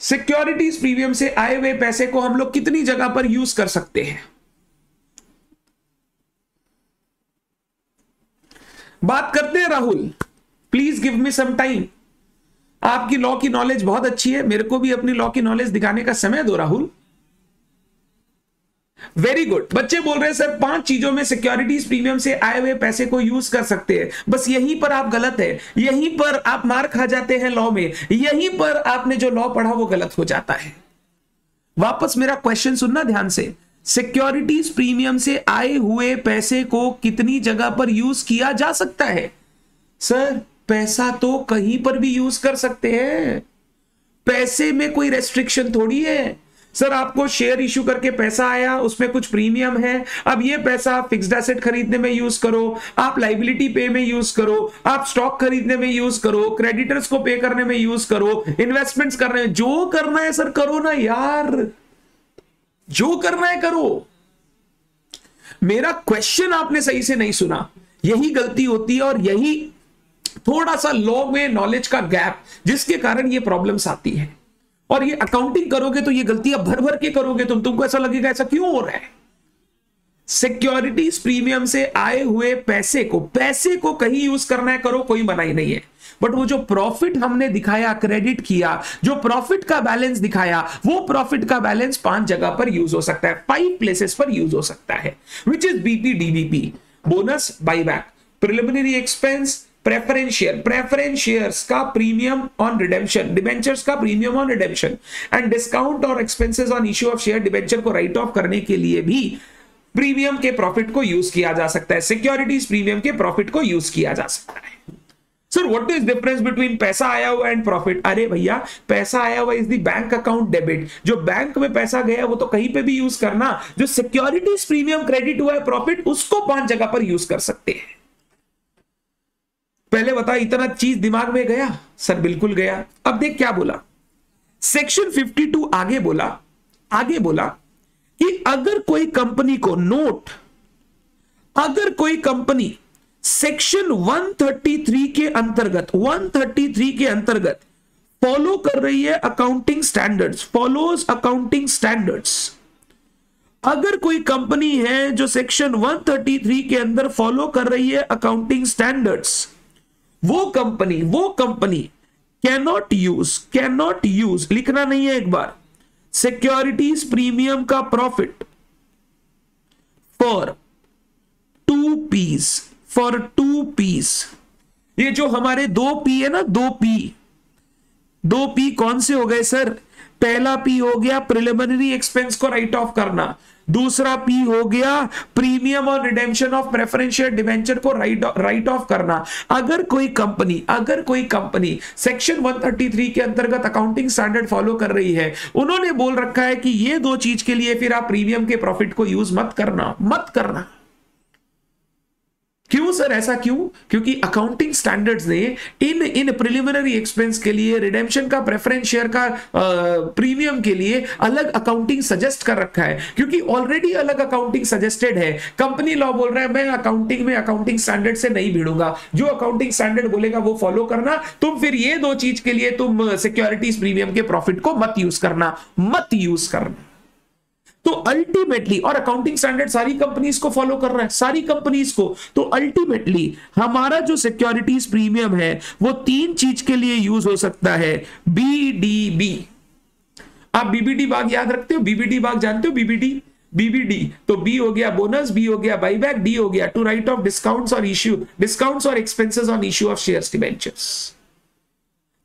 सिक्योरिटीज प्रीमियम से आए हुए पैसे को हम लोग कितनी जगह पर यूज कर सकते हैं? बात करते हैं Rahul, please give me some time. आपकी लॉ की नॉलेज बहुत अच्छी है, मेरे को भी अपनी लॉ की नॉलेज दिखाने का समय दो राहुल। Very good. बच्चे बोल रहे हैं सर 5 चीजों में सिक्योरिटीज प्रीमियम से आए हुए पैसे को यूज कर सकते हैं। बस यहीं पर आप गलत है, यहीं पर आप मार खा जाते हैं लॉ में, यहीं पर आपने जो लॉ पढ़ा वो गलत हो जाता है। वापस मेरा क्वेश्चन सुनना ध्यान से, सिक्योरिटीज प्रीमियम से आए हुए पैसे को कितनी जगह पर यूज किया जा सकता है? सर पैसा तो कहीं पर भी यूज कर सकते हैं, पैसे में कोई रेस्ट्रिक्शन थोड़ी है। सर आपको शेयर इशू करके पैसा आया, उसमें कुछ प्रीमियम है, अब ये पैसा आप फिक्स्ड एसेट खरीदने में यूज करो, आप लाइबिलिटी पे में यूज करो, आप स्टॉक खरीदने में यूज करो, क्रेडिटर्स को पे करने में यूज करो, इन्वेस्टमेंट्स करने में, जो करना है सर करो ना यार, जो करना है करो। मेरा क्वेश्चन आपने सही से नहीं सुना, यही गलती होती है और यही थोड़ा सा लॉ में नॉलेज का गैप जिसके कारण ये प्रॉब्लम्स आती है। और ये अकाउंटिंग करोगे तो ये गलतियां भर भर के करोगे, तुमको ऐसा लगेगा ऐसा क्यों हो रहा है। सिक्योरिटीज प्रीमियम से आए हुए पैसे को कहीं यूज करना है करो, कोई मनाही नहीं है। बट वो जो प्रॉफिट हमने दिखाया, क्रेडिट किया, जो प्रॉफिट का बैलेंस दिखाया, वो प्रॉफिट का बैलेंस 5 जगह पर यूज हो सकता है, 5 प्लेसेस पर यूज हो सकता है, which is BP, DBP, bonus, buyback, preliminary expense, preference share, preference shares का प्रीमियम ऑन रिडेम्पशन, डिबेंचर्स का premium on redemption, and discount और expenses on issue of share, debenture को राइट ऑफ करने के लिए भी प्रीमियम के प्रॉफिट को यूज किया जा सकता है, सिक्योरिटीज प्रीमियम के प्रॉफिट को यूज किया जा सकता है। Sir what is difference between पैसा आया हुआ एंड प्रॉफिट? अरे भैया, पैसा आया हुआ is the bank account debit, जो बैंक में पैसा गया वो तो कहीं पे भी यूज करना, जो सिक्योरिटीज प्रीमियम क्रेडिट हुआ है प्रॉफिट, उसको 5 जगह पर यूज कर सकते हैं। पहले बता, इतना चीज दिमाग में गया? सर बिल्कुल गया। अब देख क्या बोला, सेक्शन 52 आगे बोला कि अगर कोई कंपनी को नोट, अगर कोई कंपनी सेक्शन 133 के अंतर्गत फॉलो कर रही है accounting standards, follows accounting standards, अगर कोई कंपनी है जो सेक्शन 133 के अंदर फॉलो कर रही है अकाउंटिंग स्टैंडर्ड्स, वो कंपनी कैनॉट यूज, लिखना नहीं है एक बार, सिक्योरिटीज प्रीमियम का प्रॉफिट फॉर 2 पीस। ये जो हमारे 2 पी है ना, 2 पी कौन से हो गए सर? पहला पी हो गया प्रिलिमिनरी एक्सपेंस को राइट ऑफ करना, दूसरा पी हो गया प्रीमियम और redemption of preference share debenture को राइट ऑफ करना। अगर कोई कंपनी सेक्शन 133 के अंतर्गत अकाउंटिंग स्टैंडर्ड फॉलो कर रही है, उन्होंने बोल रखा है कि ये 2 चीज के लिए फिर आप प्रीमियम के प्रॉफिट को यूज मत करना। क्यों सर, ऐसा क्यों? क्योंकि अकाउंटिंग स्टैंडर्ड्स ने इन प्रिलिमिनरी एक्सपेंस के लिए, रिडेम्पशन का, प्रेफरेंस शेयर का प्रीमियम के लिए अलग अकाउंटिंग सजेस्ट कर रखा है, क्योंकि ऑलरेडी अलग अकाउंटिंग सजेस्टेड है। कंपनी लॉ बोल रहा है मैं अकाउंटिंग स्टैंडर्ड से नहीं भिड़ूंगा, जो अकाउंटिंग स्टैंडर्ड बोलेगा वो फॉलो करना। तुम फिर ये 2 चीज के लिए तुम सिक्योरिटीज प्रीमियम के प्रॉफिट को मत यूज करना। तो अल्टीमेटली, और अकाउंटिंग स्टैंडर्ड सारी कंपनीज को फॉलो कर रहा है, सारी कंपनीज को, तो अल्टीमेटली हमारा जो सिक्योरिटीज प्रीमियम है वो 3 चीज के लिए यूज हो सकता है, बीडीबी। आप बीबीडी बाग याद रखते हो? बीबीडी बाग जानते हो? बीबीडी तो बी हो गया बोनस, बी हो गया बाईबैक, डी हो गया टू राइट ऑफ डिस्काउंट्स और expenses on issue of shares debentures.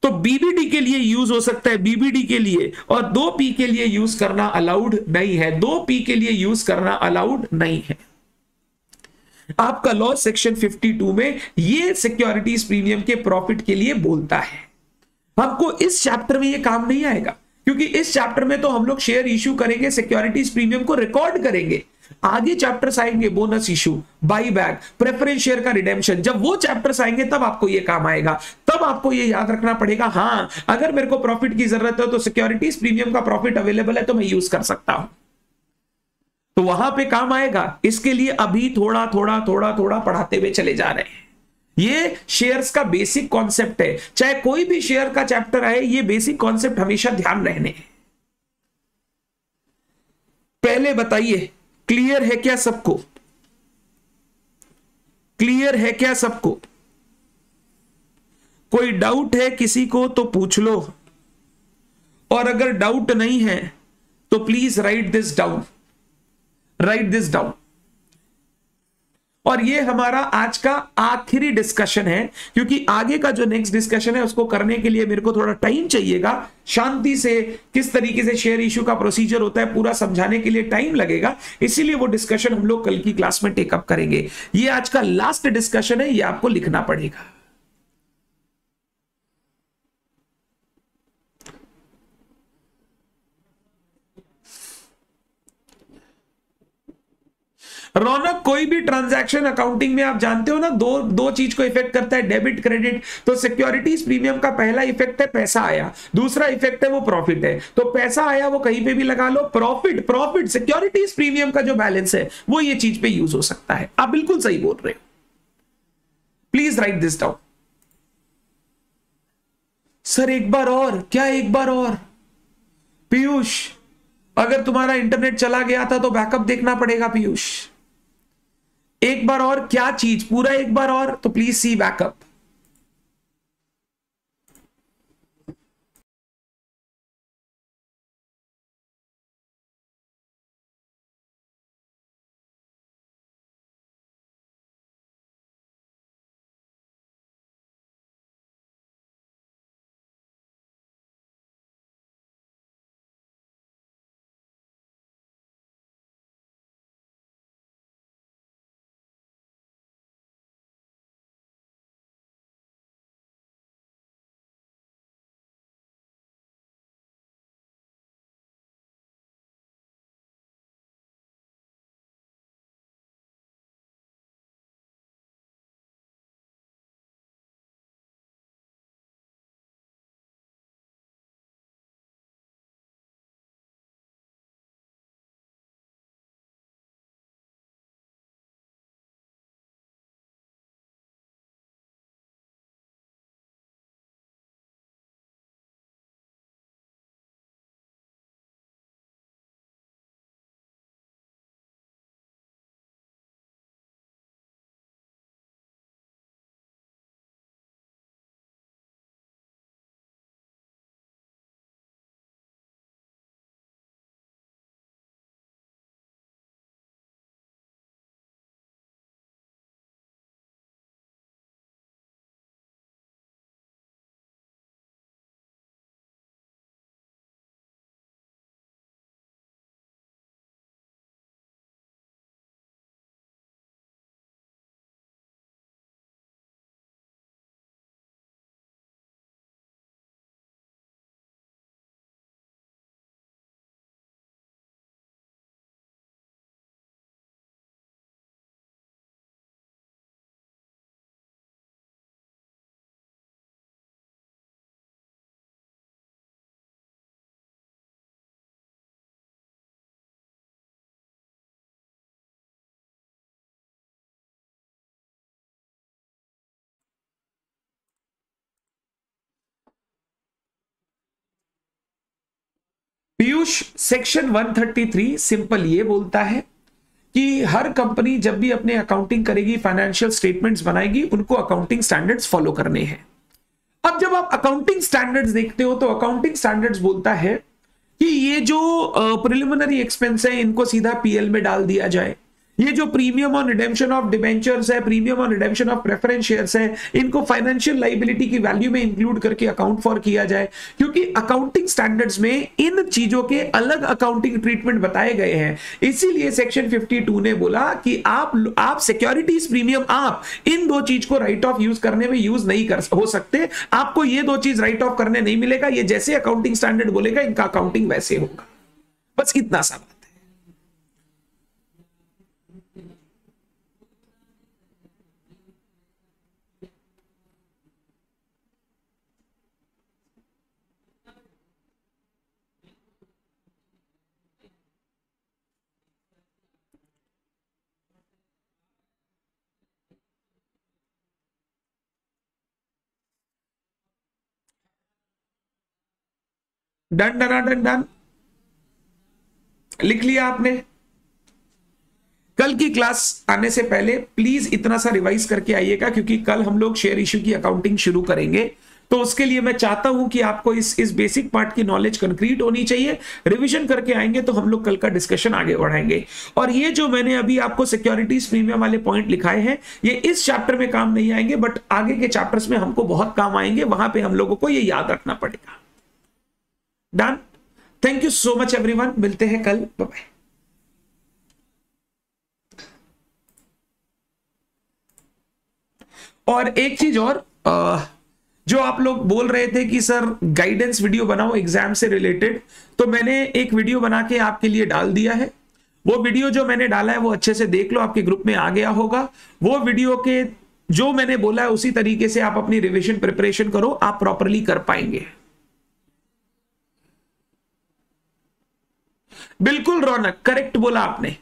तो बीबीडी के लिए यूज हो सकता है, बीबीडी के लिए, और 2P के लिए यूज करना अलाउड नहीं है, 2P के लिए यूज करना अलाउड नहीं है। आपका लॉ सेक्शन 52 में ये सिक्योरिटीज प्रीमियम के प्रॉफिट के लिए बोलता है। हमको इस चैप्टर में ये काम नहीं आएगा, क्योंकि इस चैप्टर में तो हम लोग शेयर इश्यू करेंगे, सिक्योरिटीज प्रीमियम को रिकॉर्ड करेंगे। आगे चैप्टर्स आएंगे, bonus issue, buyback, preference share का रिडेम्पशन, जब वो चैप्टर्स आएंगे तब आपको ये काम आएगा। तब आपको ये याद रखना पड़ेगा, हां अगर मेरे को प्रॉफिट की जरूरत है तो सिक्योरिटीज प्रीमियम का प्रॉफिट अवेलेबल है तो मैं यूज कर सकता हूं, तो वहां पे काम आएगा। इसके लिए अभी थोड़ा पढ़ाते हुए चले जा रहे हैं। ये शेयर्स का बेसिक कॉन्सेप्ट है, चाहे कोई भी शेयर का चैप्टर आए, ये बेसिक कॉन्सेप्ट हमेशा ध्यान रहने हैं। पहले बताइए, क्लियर है क्या सबको? कोई डाउट है किसी को तो पूछ लो, और अगर डाउट नहीं है तो प्लीज राइट दिस डाउन। और ये हमारा आज का आखिरी डिस्कशन है, क्योंकि आगे का जो नेक्स्ट डिस्कशन है उसको करने के लिए मेरे को थोड़ा टाइम चाहिएगा। शांति से किस तरीके से शेयर इश्यू का प्रोसीजर होता है पूरा समझाने के लिए टाइम लगेगा, इसीलिए वो डिस्कशन हम लोग कल की क्लास में टेकअप करेंगे। ये आज का लास्ट डिस्कशन है, ये आपको लिखना पड़ेगा। रौनक, कोई भी ट्रांजैक्शन अकाउंटिंग में आप जानते हो ना, दो चीज को इफेक्ट करता है, डेबिट क्रेडिट। तो सिक्योरिटीज प्रीमियम का पहला इफेक्ट है पैसा आया, दूसरा इफेक्ट है वो प्रॉफिट है। तो पैसा आया वो कहीं पे भी लगा लो, प्रॉफिट सिक्योरिटीज प्रीमियम का जो बैलेंस है वो ये चीज पे यूज हो सकता है। आप बिल्कुल सही बोल रहे हो, please right this down. Sir एक बार और, क्या एक बार और? पीयूष, अगर तुम्हारा इंटरनेट चला गया था तो बैकअप देखना पड़ेगा पीयूष। एक बार और क्या चीज? पूरा एक बार और, तो please see backup. Piyush, section 133 simple ये बोलता है कि हर कंपनी जब भी अपने अकाउंटिंग करेगी, फाइनेंशियल स्टेटमेंट्स बनाएगी, उनको अकाउंटिंग स्टैंडर्ड्स फॉलो करने हैं। अब जब आप अकाउंटिंग स्टैंडर्ड्स देखते हो तो अकाउंटिंग स्टैंडर्ड्स बोलता है कि ये जो प्रिलिमिनरी एक्सपेंस है इनको सीधा पीएल में डाल दिया जाए, ये जो premium on redemption of debentures है, premium on redemption of preference shares है, इनको फाइनेंशियल लायबिलिटी की वैल्यू में इंक्लूड करके अकाउंट फॉर किया जाए, क्योंकि अकाउंटिंग स्टैंडर्ड्स में इन चीजों के अलग अकाउंटिंग ट्रीटमेंट बताए गए हैं। इसीलिए सेक्शन 52 ने बोला कि आप सिक्योरिटीज प्रीमियम आप इन दो चीज को राइट ऑफ यूज करने में यूज नहीं कर हो सकते, आपको ये दो चीज राइट ऑफ करने नहीं मिलेगा, ये जैसे अकाउंटिंग स्टैंडर्ड बोलेगा इनका अकाउंटिंग वैसे होगा। बस इतना सा बात है। डन डन डन डन, लिख लिया आपने? कल की क्लास आने से पहले प्लीज इतना सा रिवाइज करके आइएगा, क्योंकि कल हम लोग शेयर इश्यू की अकाउंटिंग शुरू करेंगे। तो उसके लिए मैं चाहता हूं कि आपको इस बेसिक पार्ट की नॉलेज कंक्रीट होनी चाहिए। रिवीजन करके आएंगे तो हम लोग कल का डिस्कशन आगे बढ़ाएंगे। और ये जो मैंने अभी आपको सिक्योरिटीज प्रीमियम वाले पॉइंट लिखाए हैं, ये इस चैप्टर में काम नहीं आएंगे, बट आगे के चैप्टर्स में हमको बहुत काम आएंगे, वहां पे हम लोगों को ये याद रखना पड़ेगा। Done, thank you so much everyone, मिलते हैं कल, बाय बाय। और एक चीज और, जो आप लोग बोल रहे थे कि सर गाइडेंस वीडियो बनाओ एग्जाम से रिलेटेड, तो मैंने एक वीडियो बना के आपके लिए डाल दिया है। वो वीडियो जो मैंने डाला है वो अच्छे से देख लो, आपके ग्रुप में आ गया होगा। वो वीडियो के जो मैंने बोला है उसी तरीके से आप अपनी रिवीजन प्रिपरेशन करो, आप प्रॉपरली कर पाएंगे। बिल्कुल रौनक, करेक्ट बोला आपने।